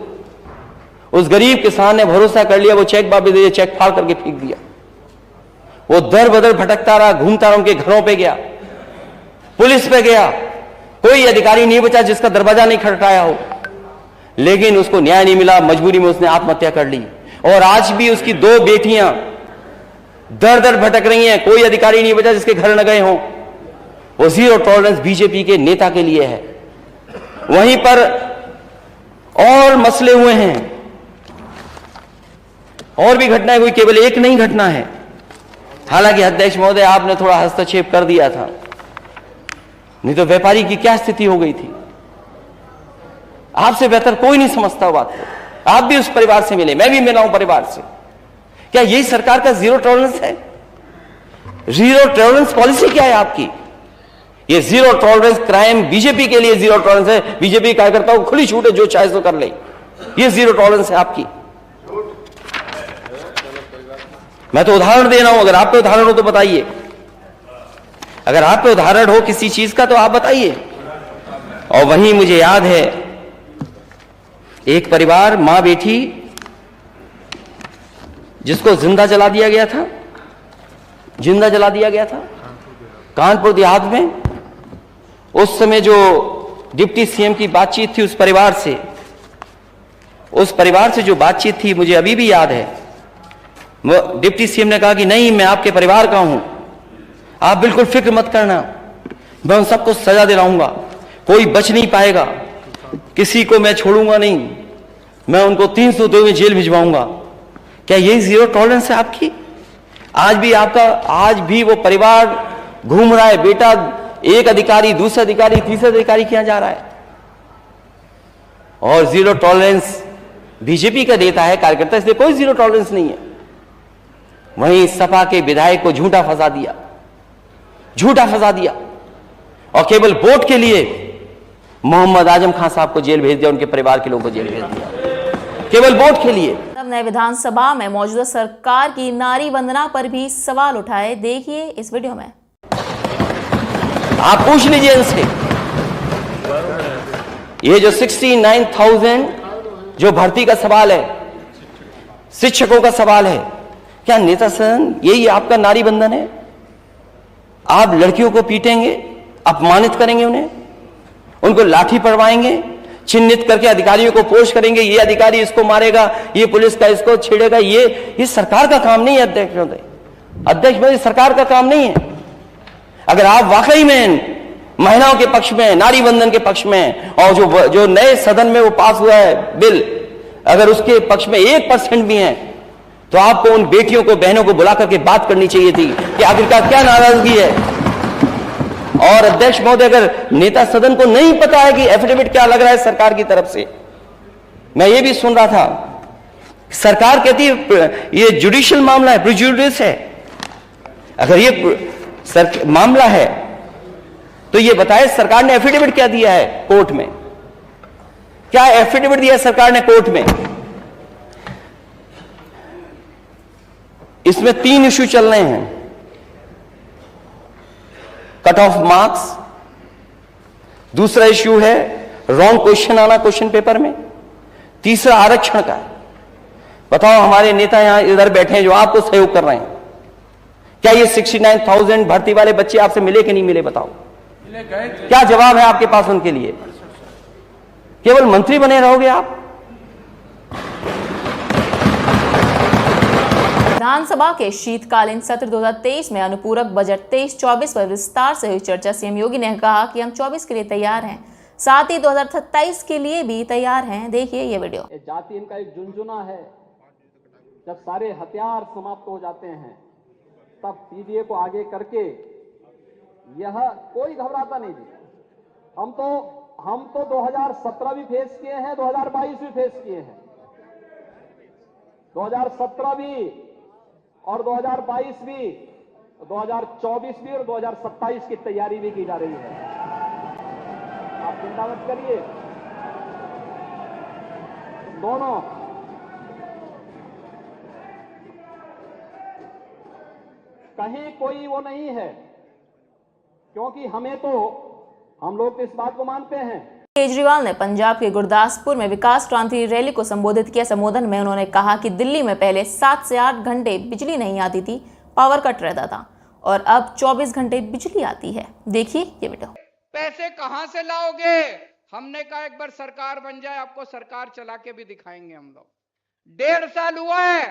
उस गरीब किसान ने भरोसा कर लिया, वो चेक वापस दे दिया, चेक फाड़ करके फेंक दिया। वो दर बदर भटकता रहा, घूमता रहा, उनके घरों पे गया, पुलिस पे गया, कोई अधिकारी नहीं बचा जिसका दरवाजा नहीं खटखटाया हो, लेकिन उसको न्याय नहीं मिला। मजबूरी में उसने आत्महत्या कर ली और आज भी उसकी 2 बेटियां दर दर भटक रही हैं, कोई अधिकारी नहीं बचा जिसके घर न गए हों। वो जीरो टॉलरेंस बीजेपी के नेता के लिए है। वहीं पर और मसले हुए हैं, और भी घटनाएं हुई, केवल एक नहीं घटना है। हालांकि अध्यक्ष महोदय आपने थोड़ा हस्तक्षेप कर दिया था, नहीं तो व्यापारी की क्या स्थिति हो गई थी। आपसे बेहतर कोई नहीं समझता बात को। आप भी उस परिवार से मिले, मैं भी मिला हूं परिवार से। क्या यही सरकार का जीरो टॉलरेंस है? जीरो टॉलरेंस पॉलिसी क्या है आपकी? ये जीरो टॉलरेंस क्राइम बीजेपी के लिए जीरो टॉलरेंस है। बीजेपी कार्यकर्ताओं को खुली छूट है, जो चाहे सो कर ले। ये जीरो टॉलरेंस है आपकी। मैं तो उदाहरण दे रहा हूं, अगर आप पे उदाहरण हो तो बताइए। अगर आप पे उदाहरण हो किसी चीज का तो आप बताइए। और वहीं मुझे याद है एक परिवार, मां बेटी, जिसको जिंदा जला दिया गया था, जिंदा जला दिया गया था कानपुर देहात में। उस समय जो डिप्टी सीएम की बातचीत थी उस परिवार से जो बातचीत थी मुझे अभी भी याद है। वो डिप्टी सीएम ने कहा कि नहीं, मैं आपके परिवार का हूं, आप बिल्कुल फिक्र मत करना, मैं उन सबको सजा दिलाऊंगा, कोई बच नहीं पाएगा, किसी को मैं छोड़ूंगा नहीं, मैं उनको 302 में जेल भिजवाऊंगा। क्या यही जीरो टॉलरेंस है आपकी? आज भी वो परिवार घूम रहा है, बेटा एक अधिकारी, दूसरा अधिकारी, तीसरा अधिकारी किया जा रहा है। और जीरो टॉलरेंस बीजेपी का देता है कार्यकर्ता, इसलिए कोई जीरो टॉलरेंस नहीं है। वहीं सपा के विधायक को झूठा फंसा दिया और केवल वोट के लिए मोहम्मद आजम खान साहब को जेल भेज दिया, उनके परिवार के लोगों को जेल भेज दिया, केवल वोट के लिए। नए विधानसभा में मौजूदा सरकार की नारी वंदना पर भी सवाल उठाए, देखिए इस वीडियो में। आप पूछ लीजिए इनसे, ये जो 69,000 जो भर्ती का सवाल है, शिक्षकों का सवाल है, क्या नेता सदन यही आपका नारी बंधन है? आप लड़कियों को पीटेंगे, अपमानित करेंगे, उनको लाठी पड़वाएंगे, चिन्हित करके अधिकारियों को पोस्ट करेंगे, ये अधिकारी इसको मारेगा, ये पुलिस का इसको छेड़ेगा। ये सरकार का काम नहीं है अध्यक्ष महोदय, सरकार का काम नहीं है। अगर आप वाकई में महिलाओं के पक्ष में, नारी बंधन के पक्ष में, और जो नए सदन में वो पास हुआ है बिल, अगर उसके पक्ष में 1% भी है, तो आपको उन बेटियों को, बहनों को बुला करके बात करनी चाहिए थी कि आखिरकार क्या नाराजगी है। और अध्यक्ष महोदय, अगर नेता सदन को नहीं पता है कि एफिडेविट क्या लग रहा है सरकार की तरफ से, मैं ये भी सुन रहा था, सरकार कहती है ये जुडिशियल मामला है, प्रिजुडिस है। अगर ये मामला है तो ये बताए सरकार ने एफिडेविट क्या दिया है कोर्ट में, क्या एफिडेविट दिया सरकार ने कोर्ट में? इसमें 3 इश्यू चल रहे हैं, कट ऑफ मार्क्स, दूसरा इश्यू है रॉन्ग क्वेश्चन आना क्वेश्चन पेपर में, तीसरा आरक्षण का। बताओ, हमारे नेता यहां इधर बैठे हैं जो आपको सहयोग कर रहे हैं, क्या ये 69,000 भर्ती वाले बच्चे आपसे मिले कि नहीं मिले? बताओ, क्या जवाब है आपके पास उनके लिए? केवल मंत्री बने रहोगे आप? विधानसभा के शीतकालीन सत्र 2023 में अनुपूरक बजट 23-24 पर विस्तार से हुई चर्चा। सीएम योगी ने कहा कि हम 24 के लिए तैयार हैं, साथ ही 2027 के लिए भी तैयार हैं। देखिए ये वीडियो। जाति इनका एक झुंझुना है, जब सारे हथियार समाप्त हो जाते हैं तब सीडीए को आगे करके यह कोई घबराता नहीं जी। हम तो 2017 भी फेस किए हैं, 2022 भी फेस किए हैं, 2017 भी और 2022 भी, 2024 भी और 2027 की तैयारी भी की जा रही है। आप चिंता मत करिए, दोनों कहीं कोई वो नहीं है, क्योंकि हम लोग तो इस बात को मानते हैं। केजरीवाल ने पंजाब के गुरदासपुर में विकास क्रांति रैली को संबोधित किया। संबोधन में उन्होंने कहा कि दिल्ली में पहले 7 से 8 घंटे बिजली नहीं आती थी, पावर कट रहता था, और अब 24 घंटे बिजली आती है। देखिए ये वीडियो। पैसे कहां से लाओगे? हमने कहा एक बार सरकार बन जाए, आपको सरकार चला के भी दिखाएंगे हम लोग। 1.5 साल हुआ है,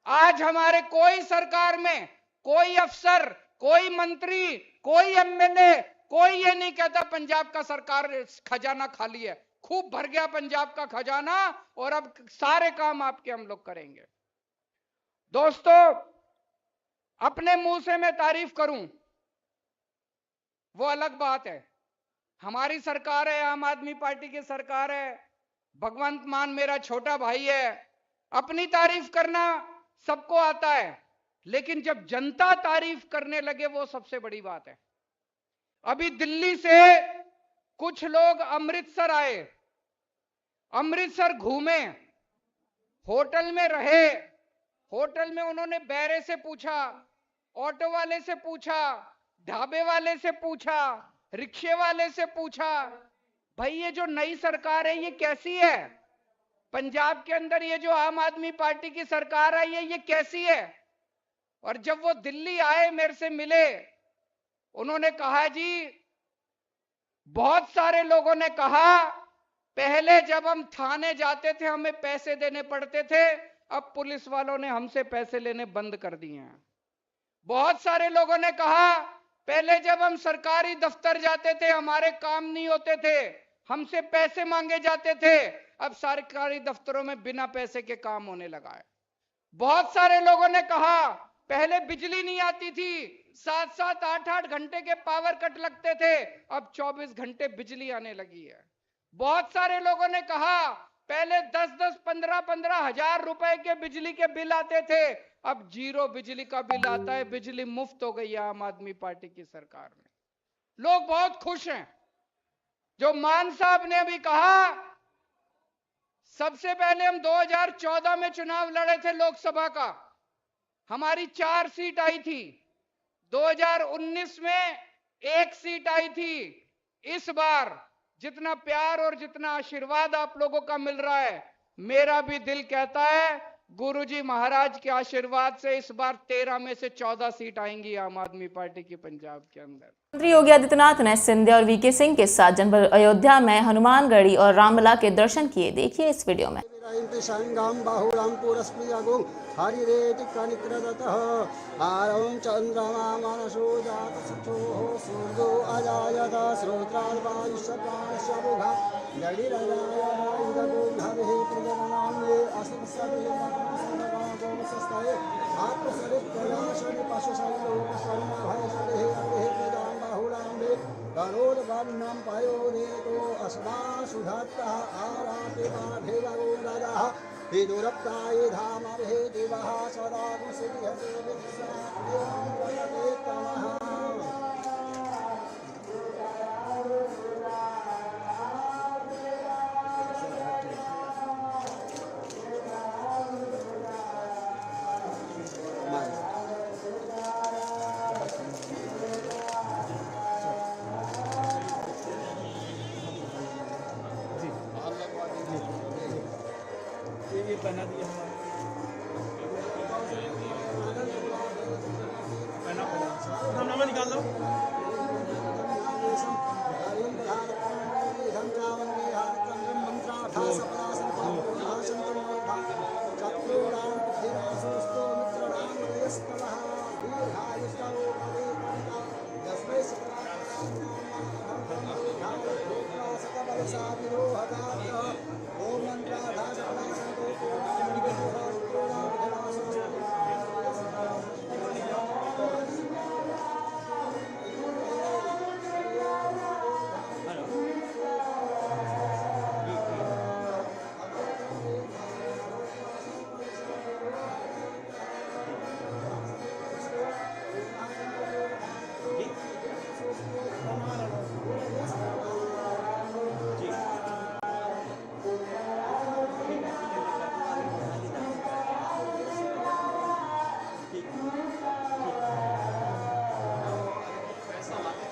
आज हमारे कोई सरकार में कोई अफसर, कोई मंत्री, कोई एमएलए, कोई ये नहीं कहता पंजाब का सरकार खजाना खाली है। खूब भर गया पंजाब का खजाना, और अब सारे काम आपके हम लोग करेंगे। दोस्तों, अपने मुंह से मैं तारीफ करूं वो अलग बात है। हमारी सरकार है, आम आदमी पार्टी की सरकार है, भगवंत मान मेरा छोटा भाई है। अपनी तारीफ करना सबको आता है, लेकिन जब जनता तारीफ करने लगे वो सबसे बड़ी बात है। अभी दिल्ली से कुछ लोग अमृतसर आए, अमृतसर घूमे, होटल में रहे। होटल में उन्होंने बैरे से पूछा, ऑटो वाले से पूछा, ढाबे वाले से पूछा, रिक्शे वाले से पूछा, भाई ये जो नई सरकार है ये कैसी है? पंजाब के अंदर ये जो आम आदमी पार्टी की सरकार आई है ये कैसी है? और जब वो दिल्ली आए, मेरे से मिले, उन्होंने कहा जी, बहुत सारे लोगों ने कहा पहले जब हम थाने जाते थे हमें पैसे देने पड़ते थे, अब पुलिस वालों ने हमसे पैसे लेने बंद कर दिए हैं। बहुत सारे लोगों ने कहा पहले जब हम सरकारी दफ्तर जाते थे हमारे काम नहीं होते थे, हमसे पैसे मांगे जाते थे, अब सरकारी दफ्तरों में बिना पैसे के काम होने लगा है। बहुत सारे लोगों ने कहा पहले बिजली नहीं आती थी, 7-7, 8-8 घंटे के पावर कट लगते थे, अब 24 घंटे बिजली आने लगी है। बहुत सारे लोगों ने कहा पहले 10-10, 15-15 हजार रुपए के बिजली के बिल आते थे, अब 0 बिजली का बिल आता है, बिजली मुफ्त हो गई है आम आदमी पार्टी की सरकार में। लोग बहुत खुश हैं। जो मान साहब ने अभी कहा, सबसे पहले हम 2014 में चुनाव लड़े थे लोकसभा का, हमारी 4 सीट आई थी। 2019 में 1 सीट आई थी। इस बार जितना प्यार और जितना आशीर्वाद आप लोगों का मिल रहा है, मेरा भी दिल कहता है गुरुजी महाराज के आशीर्वाद से इस बार 13 में से 14 सीट आएंगी आम आदमी पार्टी की पंजाब के अंदर। मुख्यमंत्री योगी आदित्यनाथ ने सिंधिया और वीके सिंह के साथ जनपद अयोध्या में हनुमानगढ़ी और रामलला के दर्शन किए। देखिए इस वीडियो में। संगम बाहुलम पुरस्पृयगुं हरिरेति कनिक्रदतः आरं चंद्रमा मनसो जातसुचोः सूर्यो अजायत श्रोत्राद्वायुष्यप्राणस्य बुधा जडिरजाय इदगो हरिः प्रजननाम्ये असुसवियमसस्तये आत्मसरिप्रयाशनि पशुशैलोकस्वर्णभयसरिः हरिः प्रजां बाहुलाम्बे करोद्वर्णं पयोरेतो अस्मासुधत्तः आराते बाधेवगोरगः विदुरप्ताये धामर्हे दिवः सदा कुसिद्ध्यते विश्वात्मः। ये बना दिया नामा निकाल लो।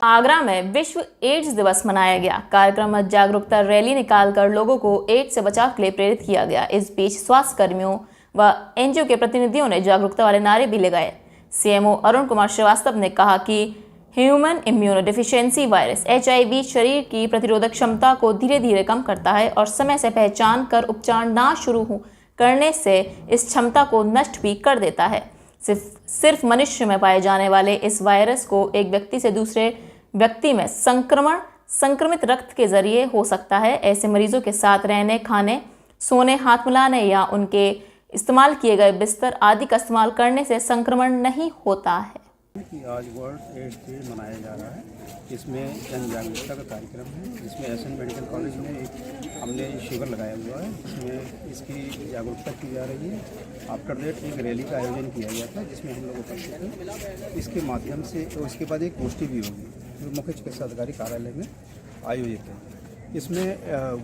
आगरा में विश्व एड्स दिवस मनाया गया। कार्यक्रम में जागरूकता रैली निकालकर लोगों को एड्स से बचाव के लिए प्रेरित किया गया। इस बीच स्वास्थ्य कर्मियों व एनजीओ के प्रतिनिधियों ने जागरूकता वाले नारे भी लगाए। सीएमओ अरुण कुमार श्रीवास्तव ने कहा कि human immuno deficiency virus HIV शरीर की प्रतिरोधक क्षमता को धीरे धीरे कम करता है और समय से पहचान कर उपचार ना शुरू करने से इस क्षमता को नष्ट भी कर देता है। सिर्फ मनुष्य में पाए जाने वाले इस वायरस को एक व्यक्ति से दूसरे व्यक्ति में संक्रमित रक्त के जरिए हो सकता है। ऐसे मरीजों के साथ रहने, खाने, सोने, हाथ मिलाने या उनके इस्तेमाल किए गए बिस्तर आदि का इस्तेमाल करने से संक्रमण नहीं होता है। कि आज वर्ल्ड एड्स डे मनाया जा रहा है, इसमें जन जागरूकता का कार्यक्रम है, जिसमें एसएन मेडिकल कॉलेज में एक हमने शिविर लगाया हुआ है, जिसमें इसकी जागरूकता की जा रही है। आफ्टर दैट एक रैली का आयोजन किया गया था, जिसमें हम लोग उपस्थित थे। इसके माध्यम से तो इसके बाद एक गोष्ठी भी होगी जो मुख्य चिकित्सा अधिकारी कार्यालय में आयोजित है। इसमें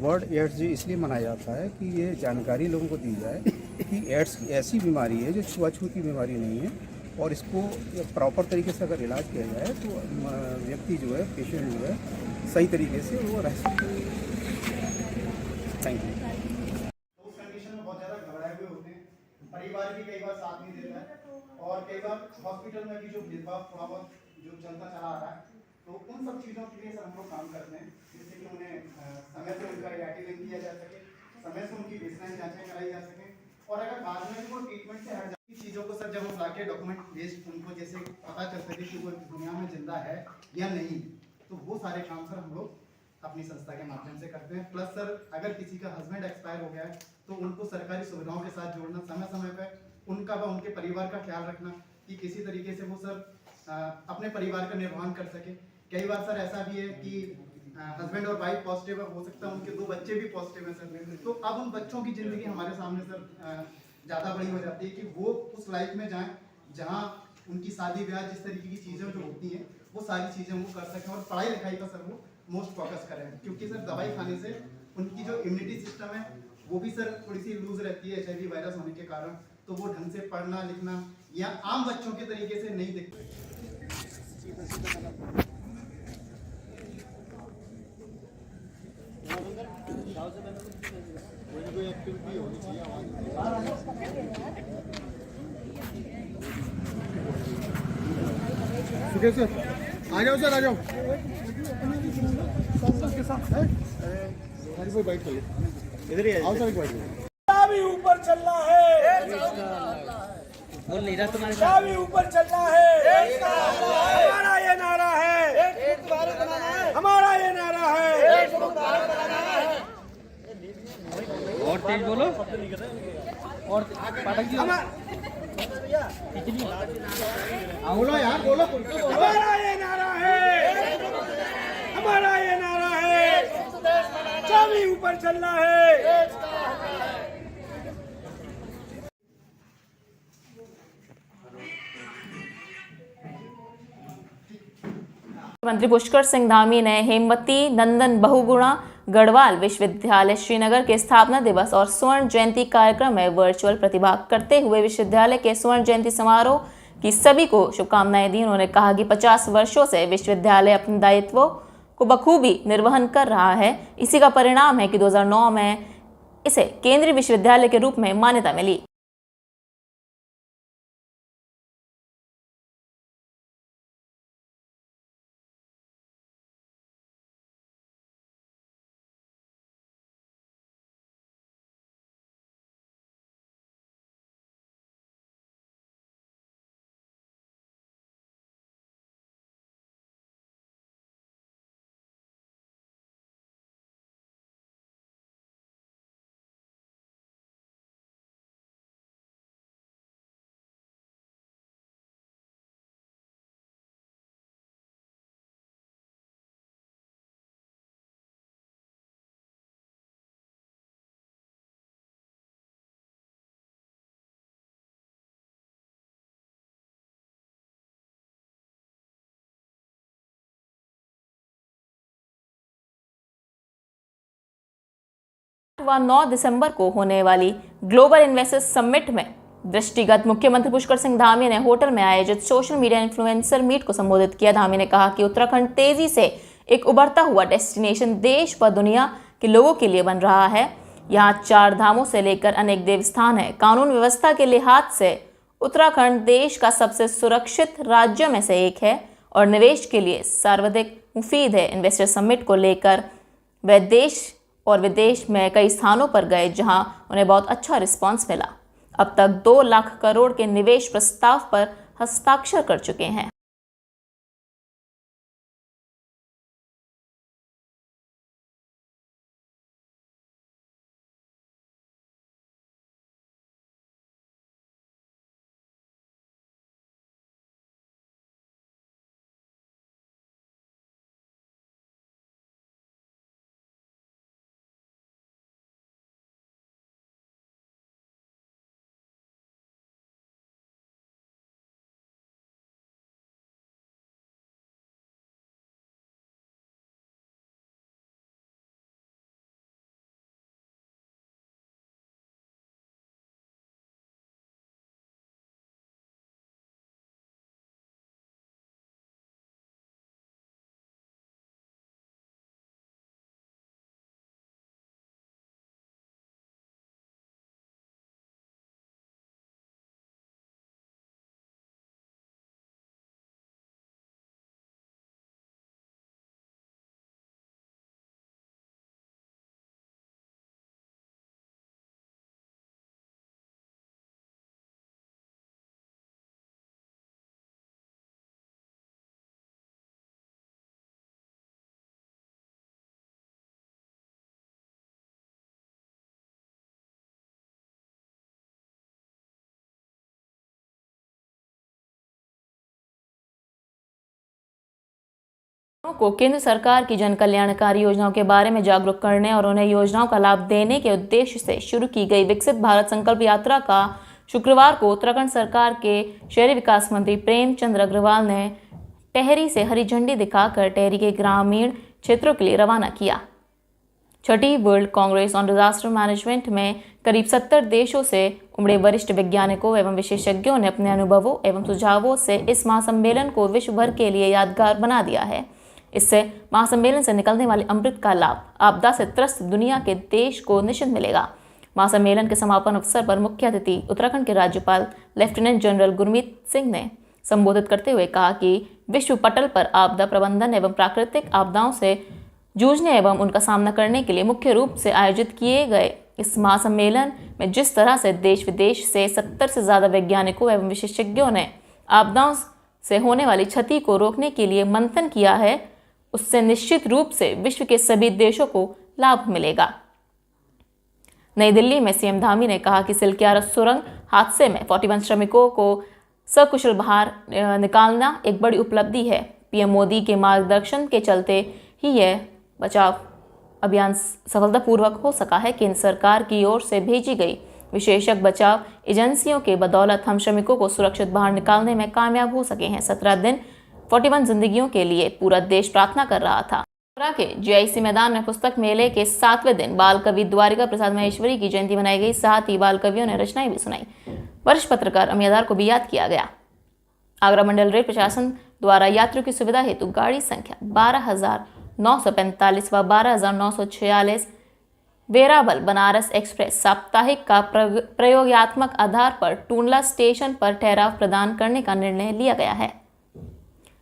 वर्ल्ड एड्स डे इसलिए मनाया जाता है कि ये जानकारी लोगों को दी जाए कि एड्स ऐसी बीमारी है जो छुआछूत बीमारी नहीं है, और इसको प्रॉपर तरीके से अगर इलाज किया जाए तो व्यक्ति जो है, पेशेंट जो है, सही तरीके से वो रह सकते हैं। Thank you. तो उस कंडीशन में बहुत ज़्यादा घबराए हुए होते हैं, परिवार भी कई बार साथ नहीं देता है, और कई बार हॉस्पिटल में भी जो भेदभाव थोड़ा बहुत जो चलता चला आ रहा है, तो उन सब चीज़ों के लिए सर हम लोग काम करते हैं, जिससे कि उन्हें समय से उनका एक्टिवेट किया जा सके, समय से उनकी बेसलाइन जाँचें कराई जा सकें, और अगर बाद में वो ट्रीटमेंट से हट जाती चीज़ों को सर जब हम लाके डॉक्यूमेंट बेस्ड उनको जैसे पता चल सके कि वो दुनिया में जिंदा है या नहीं, तो वो सारे काम सर हम लोग अपनी संस्था के माध्यम से करते हैं। प्लस सर अगर किसी का हस्बैंड एक्सपायर हो गया है तो उनको सरकारी सुविधाओं के साथ जोड़ना, समय समय पर उनका व उनके परिवार का ख्याल रखना कि किसी तरीके से वो सर अपने परिवार का निर्वहन कर सके। कई बार सर ऐसा भी है कि हस्बैंड और वाइफ पॉजिटिव हो सकता है, उनके 2 बच्चे भी पॉजिटिव हैं सर, तो अब उन बच्चों की ज़िंदगी हमारे सामने सर ज़्यादा बड़ी हो जाती है कि वो उस लाइफ में जाएं जहां उनकी शादी ब्याह जिस तरीके की चीज़ें जो होती हैं वो सारी चीज़ें वो कर सकें, और पढ़ाई लिखाई का सर वो मोस्ट फोकस करें, क्योंकि सर दवाई खाने से उनकी जो इम्यूनिटी सिस्टम है वो भी सर थोड़ी सी लूज रहती है HIV वायरस होने के कारण, तो वो ढंग से पढ़ना लिखना या आम बच्चों के तरीके से नहीं दिखते। सर आ जाओ सर, आ जाओ। सबके साथ है, हमारी कोई बाइक चले इधर ही आओ सर, एक बाइक चाबी ऊपर चल रहा है, बोल नहीं रहा तुम्हारे चाबी ऊपर चल रहा है। हमारा ये नारा है, हमारा ये नारा है। और तेज बोलो, और बोलो यार, बोलो। हमारा ये नारा है, हमारा ये नारा है। चाबी ऊपर चल रहा है। मंत्री पुष्कर सिंह धामी ने हेमवती नंदन बहुगुणा गढ़वाल विश्वविद्यालय श्रीनगर के स्थापना दिवस और स्वर्ण जयंती कार्यक्रम में वर्चुअल प्रतिभाग करते हुए विश्वविद्यालय के स्वर्ण जयंती समारोह की सभी को शुभकामनाएं दी। उन्होंने कहा कि 50 वर्षों से विश्वविद्यालय अपने दायित्वों को बखूबी निर्वहन कर रहा है। इसी का परिणाम है कि 2009 में इसे केंद्रीय विश्वविद्यालय के रूप में मान्यता मिली। व 9 दिसंबर को होने वाली ग्लोबल इन्वेस्टर्स समिट में दृष्टिगत मुख्यमंत्री पुष्कर सिंह धामी ने होटल में आयोजित सोशल मीडिया इन्फ्लुएंसर मीट को संबोधित किया। धामी ने कहा कि उत्तराखंड तेजी से एक उभरता हुआ डेस्टिनेशन देश व दुनिया के लोगों के लिए बन रहा है। यहाँ 4 धामों से लेकर अनेक देवस्थान है। कानून व्यवस्था के लिहाज से उत्तराखंड देश का सबसे सुरक्षित राज्यों में से एक है और निवेश के लिए सर्वाधिक मुफीद है। इन्वेस्टर समिट को लेकर वह देश और विदेश में कई स्थानों पर गए जहां उन्हें बहुत अच्छा रिस्पांस मिला। अब तक 2 लाख करोड़ के निवेश प्रस्ताव पर हस्ताक्षर कर चुके हैं। को केंद्र सरकार की जन कल्याणकारी योजनाओं के बारे में जागरूक करने और उन्हें योजनाओं का लाभ देने के उद्देश्य से शुरू की गई विकसित भारत संकल्प यात्रा का शुक्रवार को उत्तराखंड सरकार के शहरी विकास मंत्री प्रेमचंद अग्रवाल ने टेहरी से हरी झंडी दिखाकर टेहरी के ग्रामीण क्षेत्रों के लिए रवाना किया। छठी world Congress on disaster management में करीब 70 देशों से उमड़े वरिष्ठ वैज्ञानिकों एवं विशेषज्ञों ने अपने अनुभवों एवं सुझावों से इस महासम्मेलन को विश्व भर के लिए यादगार बना दिया है। इससे महासम्मेलन से निकलने वाले अमृत का लाभ आपदा से त्रस्त दुनिया के देश को निश्चित मिलेगा। महासम्मेलन के समापन अवसर पर मुख्य अतिथि उत्तराखंड के राज्यपाल लेफ्टिनेंट जनरल गुरमीत सिंह ने संबोधित करते हुए कहा कि विश्व पटल पर आपदा प्रबंधन एवं प्राकृतिक आपदाओं से जूझने एवं उनका सामना करने के लिए मुख्य रूप से आयोजित किए गए इस महासम्मेलन में जिस तरह से देश विदेश से 70 से ज़्यादा वैज्ञानिकों एवं विशेषज्ञों ने आपदाओं से होने वाली क्षति को रोकने के लिए मंथन किया है, उससे निश्चित रूप से विश्व के सभी देशों को लाभ मिलेगा। नई दिल्ली में सीएम धामी ने कहा कि सिलक्यारा सुरंग हादसे में 41 श्रमिकों को सकुशल बाहर निकालना एक बड़ी उपलब्धि है। पीएम मोदी के मार्गदर्शन के चलते ही यह बचाव अभियान सफलतापूर्वक हो सका है। केंद्र सरकार की ओर से भेजी गई विशेषज्ञ बचाव एजेंसियों के बदौलत हम श्रमिकों को सुरक्षित बाहर निकालने में कामयाब हो सके हैं। 17 दिन 41 जिंदगियों के लिए पूरा देश प्रार्थना कर रहा था। के जीआईसी मैदान में पुस्तक मेले के 7वें दिन बाल कवि द्वारिका प्रसाद महेश्वरी की जयंती मनाई गई। साथ ही बाल कवियों ने रचनाएं भी सुनाई। वरिष्ठ पत्रकार अमियादार को भी याद किया गया। आगरा मंडल रेल प्रशासन द्वारा यात्रियों की सुविधा हेतु गाड़ी संख्या 12,945 व 12,946 वेरावल बनारस एक्सप्रेस साप्ताहिक का प्रयोगात्मक आधार पर टूंडला स्टेशन पर ठहराव प्रदान करने का निर्णय लिया गया है।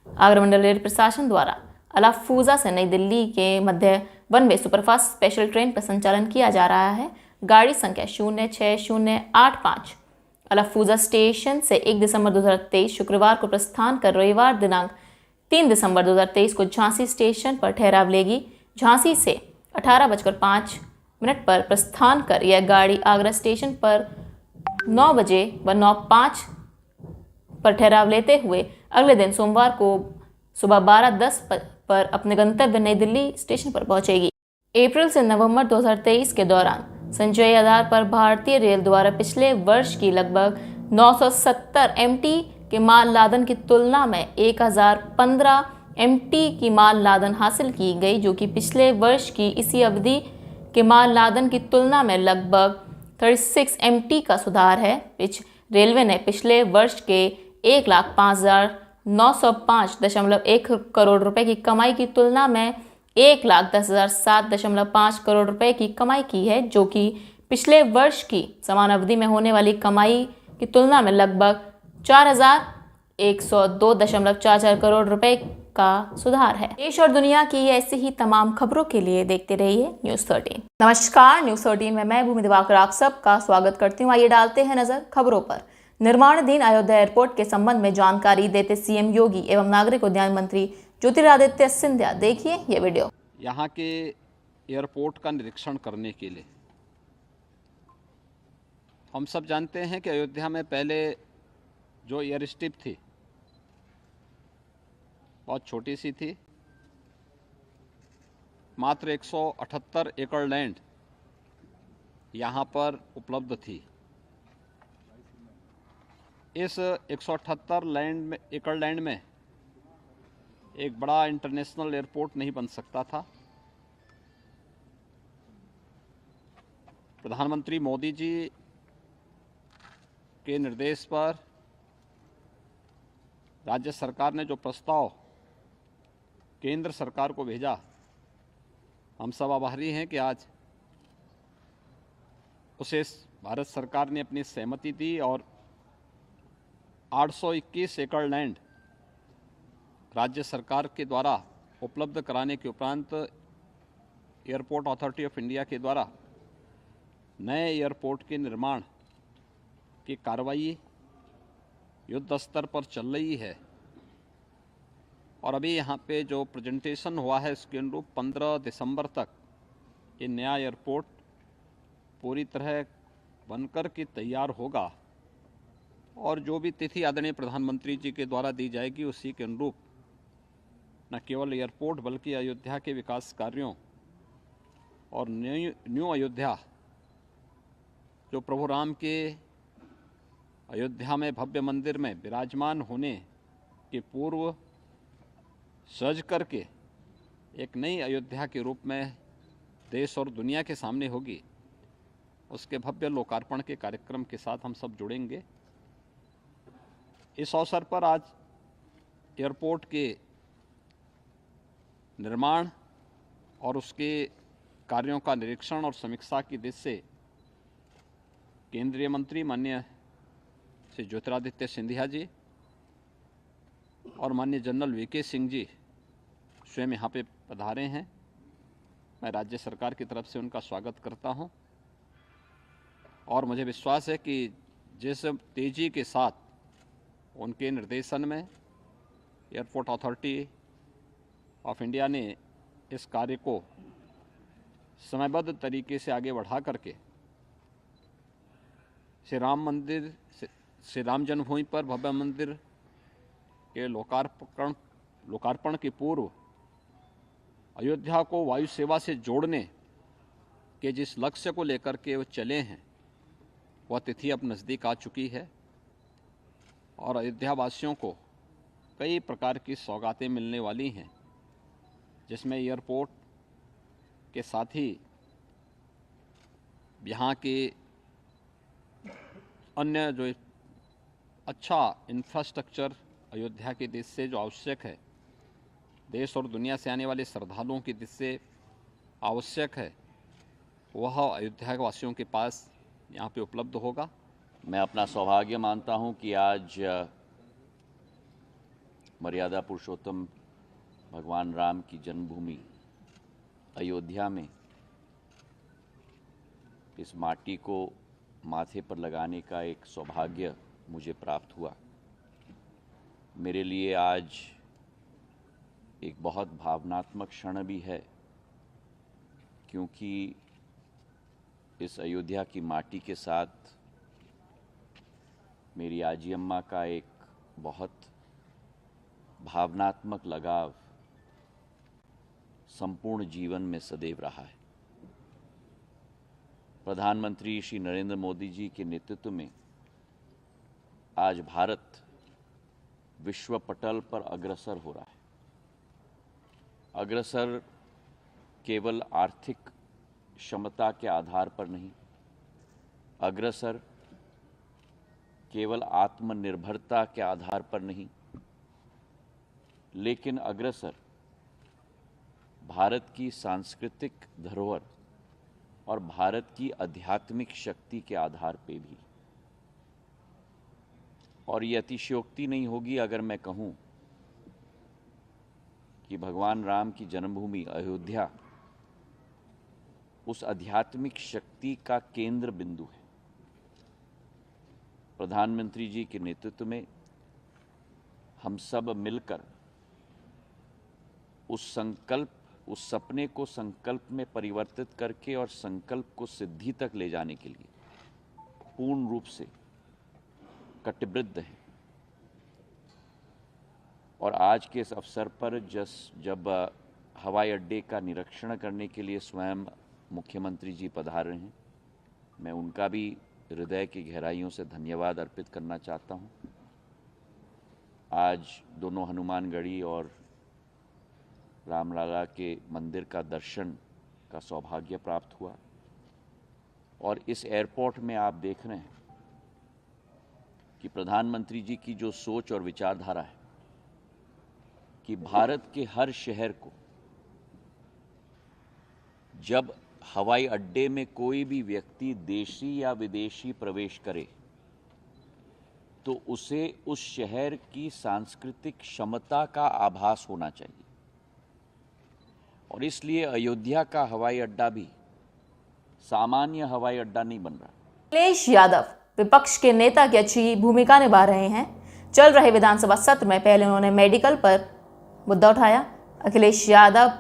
आगरा मंडल रेल प्रशासन द्वारा अलाफूजा से नई दिल्ली के मध्य one way superfast special train का संचालन किया जा रहा है। गाड़ी संख्या 06085 अलाफूजा स्टेशन से 1 दिसंबर 2023 शुक्रवार को प्रस्थान कर रविवार दिनांक 3 दिसंबर 2023 को झांसी स्टेशन पर ठहराव लेगी। झांसी से 18:05 पर प्रस्थान कर यह गाड़ी आगरा स्टेशन पर 9 बजे व 9:05 पर ठहराव लेते हुए अगले दिन सोमवार को सुबह 12:10 पर अपने गंतव्य नई दिल्ली स्टेशन पर पहुंचेगी। अप्रैल से नवंबर 2023 के दौरान संचयी आधार पर भारतीय रेल द्वारा पिछले वर्ष की लगभग 970 MT के माल लादन की तुलना में 1015 MT की माल लादन हासिल की गई, जो कि पिछले वर्ष की इसी अवधि के माल लादन की तुलना में लगभग 36 MT का सुधार है। रेलवे ने पिछले वर्ष के 1,05,905.1 करोड़ रुपए की कमाई की तुलना में 1,10,007.5 करोड़ रुपए की कमाई की है, जो कि पिछले वर्ष की समान अवधि में होने वाली कमाई की तुलना में लगभग 4,102.44 करोड़ रुपए का सुधार है। देश और दुनिया की ऐसी ही तमाम खबरों के लिए देखते रहिए न्यूज़ 13। नमस्कार, न्यूज़ 13 में मैं भूमि दिवाकर आप सबका स्वागत करती हूँ। आइए डालते हैं नजर खबरों पर। निर्माणाधीन अयोध्या एयरपोर्ट के संबंध में जानकारी देते सीएम योगी एवं नागरिक उड्डयन मंत्री ज्योतिरादित्य सिंधिया। देखिए ये वीडियो। यहाँ के एयरपोर्ट का निरीक्षण करने के लिए हम सब जानते हैं कि अयोध्या में पहले जो एयर स्ट्रिप थी बहुत छोटी सी थी, मात्र 178 एकड़ लैंड यहाँ पर उपलब्ध थी। इस 178 एकड़ लैंड में एक बड़ा इंटरनेशनल एयरपोर्ट नहीं बन सकता था। प्रधानमंत्री मोदी जी के निर्देश पर राज्य सरकार ने जो प्रस्ताव केंद्र सरकार को भेजा, हम सब आभारी हैं कि आज उसे भारत सरकार ने अपनी सहमति दी और 821 एकड़ लैंड राज्य सरकार के द्वारा उपलब्ध कराने के उपरांत एयरपोर्ट अथॉरिटी ऑफ इंडिया के द्वारा नए एयरपोर्ट के निर्माण की कार्रवाई युद्ध स्तर पर चल रही है। और अभी यहाँ पे जो प्रेजेंटेशन हुआ है इसके अनुरूप 15 दिसंबर तक ये नया एयरपोर्ट पूरी तरह बनकर के तैयार होगा और जो भी तिथि आदरणीय प्रधानमंत्री जी के द्वारा दी जाएगी उसी के अनुरूप न केवल एयरपोर्ट बल्कि अयोध्या के विकास कार्यों और न्यू अयोध्या जो प्रभु राम के अयोध्या में भव्य मंदिर में विराजमान होने के पूर्व सज करके एक नई अयोध्या के रूप में देश और दुनिया के सामने होगी, उसके भव्य लोकार्पण के कार्यक्रम के साथ हम सब जुड़ेंगे। इस अवसर पर आज एयरपोर्ट के निर्माण और उसके कार्यों का निरीक्षण और समीक्षा की दृष्टि से केंद्रीय मंत्री माननीय श्री ज्योतिरादित्य सिंधिया जी और माननीय जनरल वीके सिंह जी स्वयं यहाँ पे पधारे हैं। मैं राज्य सरकार की तरफ से उनका स्वागत करता हूँ और मुझे विश्वास है कि जिस तेज़ी के साथ उनके निर्देशन में एयरपोर्ट अथॉरिटी ऑफ इंडिया ने इस कार्य को समयबद्ध तरीके से आगे बढ़ा करके श्री राम जन्मभूमि पर भव्य मंदिर के लोकार्पण के पूर्व अयोध्या को वायु सेवा से जोड़ने के जिस लक्ष्य को लेकर के वो चले हैं वह तिथि अब नज़दीक आ चुकी है और अयोध्या वासियों को कई प्रकार की सौगातें मिलने वाली हैं, जिसमें एयरपोर्ट के साथ ही यहाँ के अन्य जो अच्छा इंफ्रास्ट्रक्चर अयोध्या के दृष्टि से जो आवश्यक है, देश और दुनिया से आने वाले श्रद्धालुओं की दृष्टि से आवश्यक है, वह अयोध्या के वासियों के पास यहाँ पे उपलब्ध होगा। मैं अपना सौभाग्य मानता हूँ कि आज मर्यादा पुरुषोत्तम भगवान राम की जन्मभूमि अयोध्या में इस माटी को माथे पर लगाने का एक सौभाग्य मुझे प्राप्त हुआ। मेरे लिए आज एक बहुत भावनात्मक क्षण भी है, क्योंकि इस अयोध्या की माटी के साथ मेरी आजी अम्मा का एक बहुत भावनात्मक लगाव संपूर्ण जीवन में सदैव रहा है। प्रधानमंत्री श्री नरेंद्र मोदी जी के नेतृत्व में आज भारत विश्व पटल पर अग्रसर हो रहा है। अग्रसर केवल आर्थिक क्षमता के आधार पर नहीं, अग्रसर केवल आत्मनिर्भरता के आधार पर नहीं, लेकिन अग्रसर भारत की सांस्कृतिक धरोहर और भारत की आध्यात्मिक शक्ति के आधार पे भी। और ये अतिशयोक्ति नहीं होगी अगर मैं कहूं कि भगवान राम की जन्मभूमि अयोध्या उस आध्यात्मिक शक्ति का केंद्र बिंदु है। प्रधानमंत्री जी के नेतृत्व में हम सब मिलकर उस सपने को संकल्प में परिवर्तित करके और संकल्प को सिद्धि तक ले जाने के लिए पूर्ण रूप से कटिबद्ध हैं। और आज के इस अवसर पर जब हवाई अड्डे का निरीक्षण करने के लिए स्वयं मुख्यमंत्री जी पधार रहे हैं, मैं उनका भी हृदय की गहराइयों से धन्यवाद अर्पित करना चाहता हूं। आज दोनों हनुमानगढ़ी और रामलला के मंदिर का दर्शन का सौभाग्य प्राप्त हुआ। और इस एयरपोर्ट में आप देख रहे हैं कि प्रधानमंत्री जी की जो सोच और विचारधारा है कि भारत के हर शहर को जब हवाई अड्डे में कोई भी व्यक्ति देशी या विदेशी प्रवेश करे तो उसे उस शहर की सांस्कृतिक क्षमता का आभास होना चाहिए। और इसलिए अयोध्या का हवाई अड्डा भी सामान्य हवाई अड्डा नहीं बन रहा। अखिलेश यादव विपक्ष के नेता की अच्छी भूमिका निभा रहे हैं। चल रहे विधानसभा सत्र में पहले उन्होंने मेडिकल पर मुद्दा उठाया। अखिलेश यादव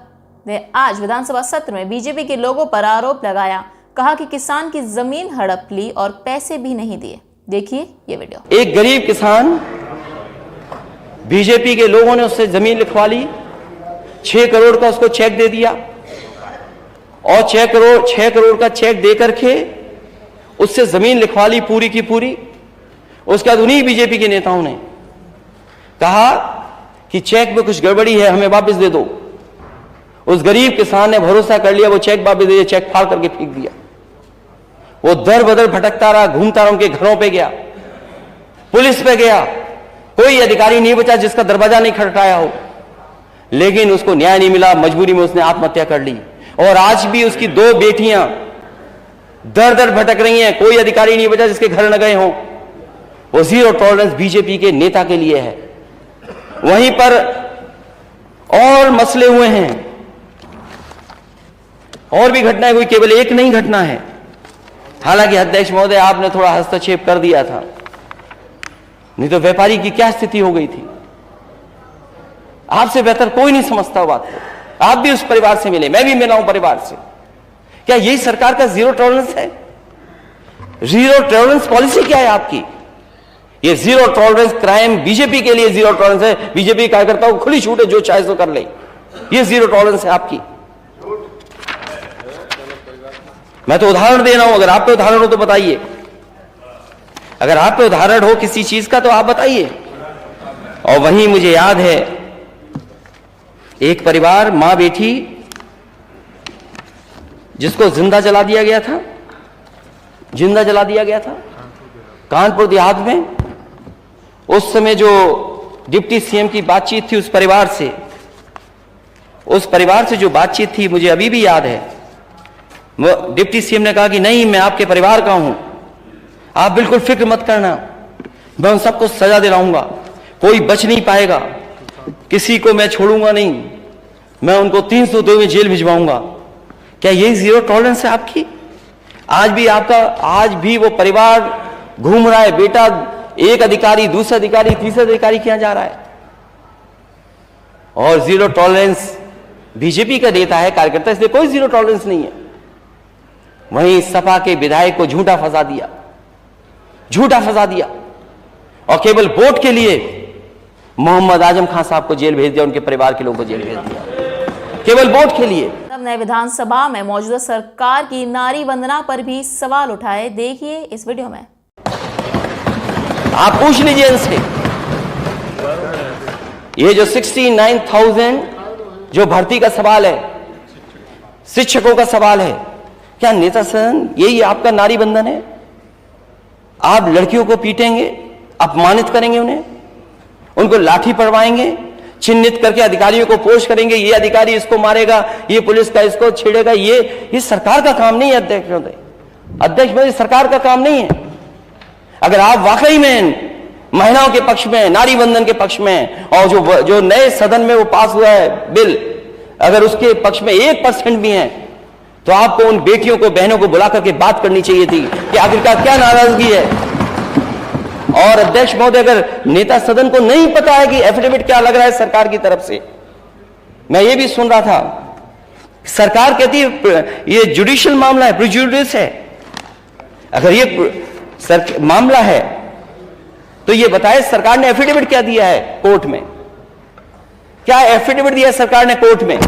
ने आज विधानसभा सत्र में बीजेपी के लोगों पर आरोप लगाया, कहा कि किसान की जमीन हड़प ली और पैसे भी नहीं दिए। देखिए ये वीडियो। एक गरीब किसान, बीजेपी के लोगों ने उससे जमीन लिखवा ली, 6 करोड़ का उसको चेक दे दिया और 6 करोड़ का चेक दे करके उससे जमीन लिखवा ली पूरी की पूरी। उसके बाद उन्हीं बीजेपी के नेताओं ने कहा कि चेक में कुछ गड़बड़ी है, हमें वापस दे दो। उस गरीब किसान ने भरोसा कर लिया, वो चेक वापस दे दिया, चेक फाड़ करके फेंक दिया। वो दर बदर भटकता रहा, घूमता रहा, उनके घरों पे गया, पुलिस पे गया, कोई अधिकारी नहीं बचा जिसका दरवाजा नहीं खटखटाया हो, लेकिन उसको न्याय नहीं मिला। मजबूरी में उसने आत्महत्या कर ली। और आज भी उसकी 2 बेटियां दर दर भटक रही हैं, कोई अधिकारी नहीं बचा जिसके घर न गए हों। वो जीरो टॉलरेंस बीजेपी के नेता के लिए है। वहीं पर और मसले हुए हैं, और भी घटनाएं हुई, केवल एक नहीं घटना है। हालांकि अध्यक्ष महोदय आपने थोड़ा हस्तक्षेप कर दिया था, नहीं तो व्यापारी की क्या स्थिति हो गई थी। आपसे बेहतर कोई नहीं समझता बात को। आप भी उस परिवार से मिले, मैं भी मिला हूं परिवार से। क्या यही सरकार का जीरो टॉलरेंस है? जीरो टॉलरेंस पॉलिसी क्या है आपकी? ये जीरो टॉलरेंस क्राइम बीजेपी के लिए जीरो टॉलरेंस है। बीजेपी कार्यकर्ताओं को खुली छूट है, जो चाहे सो कर ले। ये जीरो टॉलरेंस है आपकी। मैं तो उदाहरण दे रहा हूं, अगर आप पे उदाहरण हो तो बताइए। अगर आप पे उदाहरण हो किसी चीज का तो आप बताइए। और वहीं मुझे याद है एक परिवार, मां बेटी, जिसको जिंदा जला दिया गया था, जिंदा जला दिया गया था कानपुर देहात में। उस समय जो डिप्टी सीएम की बातचीत थी उस परिवार से जो बातचीत थी मुझे अभी भी याद है। वो डिप्टी सीएम ने कहा कि नहीं, मैं आपके परिवार का हूं, आप बिल्कुल फिक्र मत करना, मैं उन सबको सजा दिलाऊंगा, कोई बच नहीं पाएगा, किसी को मैं छोड़ूंगा नहीं, मैं उनको 302 में जेल भिजवाऊंगा। क्या यही जीरो टॉलरेंस है आपकी? आज भी वो परिवार घूम रहा है, बेटा एक अधिकारी, दूसरा अधिकारी, तीसरा अधिकारी किया जा रहा है। और जीरो टॉलरेंस बीजेपी का नेता है, कार्यकर्ता, इसलिए कोई जीरो टॉलरेंस नहीं है। वहीं सपा के विधायक को झूठा फंसा दिया और केवल वोट के लिए मोहम्मद आजम खान साहब को जेल भेज दिया, उनके परिवार के लोगों को जेल भेज दिया, केवल वोट के लिए। नए विधानसभा में मौजूदा सरकार की नारी वंदना पर भी सवाल उठाए। देखिए इस वीडियो में। आप पूछ लीजिए इनसे, ये जो 69,000 जो भर्ती का सवाल है, शिक्षकों का सवाल है, क्या नेता सदन यही आपका नारी बंधन है? आप लड़कियों को पीटेंगे, अपमानित करेंगे, उनको लाठी पड़वाएंगे, चिन्हित करके अधिकारियों को पोस्ट करेंगे, ये अधिकारी इसको मारेगा, ये पुलिस का इसको छेड़ेगा। ये सरकार का काम नहीं है अध्यक्ष महोदय। अध्यक्ष महोदय, सरकार का काम नहीं है। अगर आप वाकई में महिलाओं के पक्ष में, नारी बंधन के पक्ष में, और जो नए सदन में वो पास हुआ है बिल, अगर उसके पक्ष में 1% भी है, तो आपको उन बेटियों को, बहनों को बुला करके बात करनी चाहिए थी कि आखिरकार क्या नाराजगी है। और अध्यक्ष महोदय, अगर नेता सदन को नहीं पता है कि एफिडेविट क्या लग रहा है सरकार की तरफ से, मैं ये भी सुन रहा था, सरकार कहती है ये जुडिशियल मामला है, प्रिजुडिस है। अगर ये मामला है तो ये बताए सरकार ने एफिडेविट क्या दिया है कोर्ट में, क्या एफिडेविट दिया है सरकार ने कोर्ट में।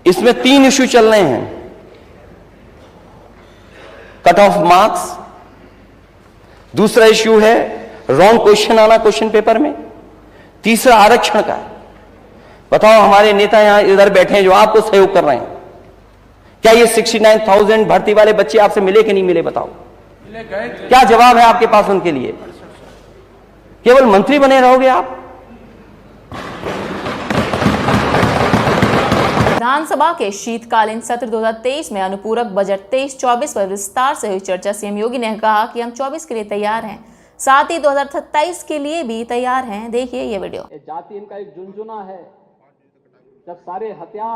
इसमें 3 इश्यू चल रहे हैं, कट ऑफ मार्क्स, दूसरा इश्यू है रॉन्ग क्वेश्चन आना क्वेश्चन पेपर में, तीसरा आरक्षण का है। बताओ, हमारे नेता यहां इधर बैठे हैं जो आपको सहयोग कर रहे हैं, क्या ये 69,000 भर्ती वाले बच्चे आपसे मिले कि नहीं मिले? बताओ, क्या जवाब है आपके पास उनके लिए? केवल मंत्री बने रहोगे आप? विधानसभा के शीतकालीन सत्र 2023 में अनुपूरक बजट 23-24 पर विस्तार से हुई चर्चा। सीएम योगी ने कहा कि हम 24 के लिए तैयार हैं, साथ ही 2027 के लिए भी तैयार हैं। देखिए ये वीडियो। जाति इनका एक झुंझुना है, जब सारे हथियार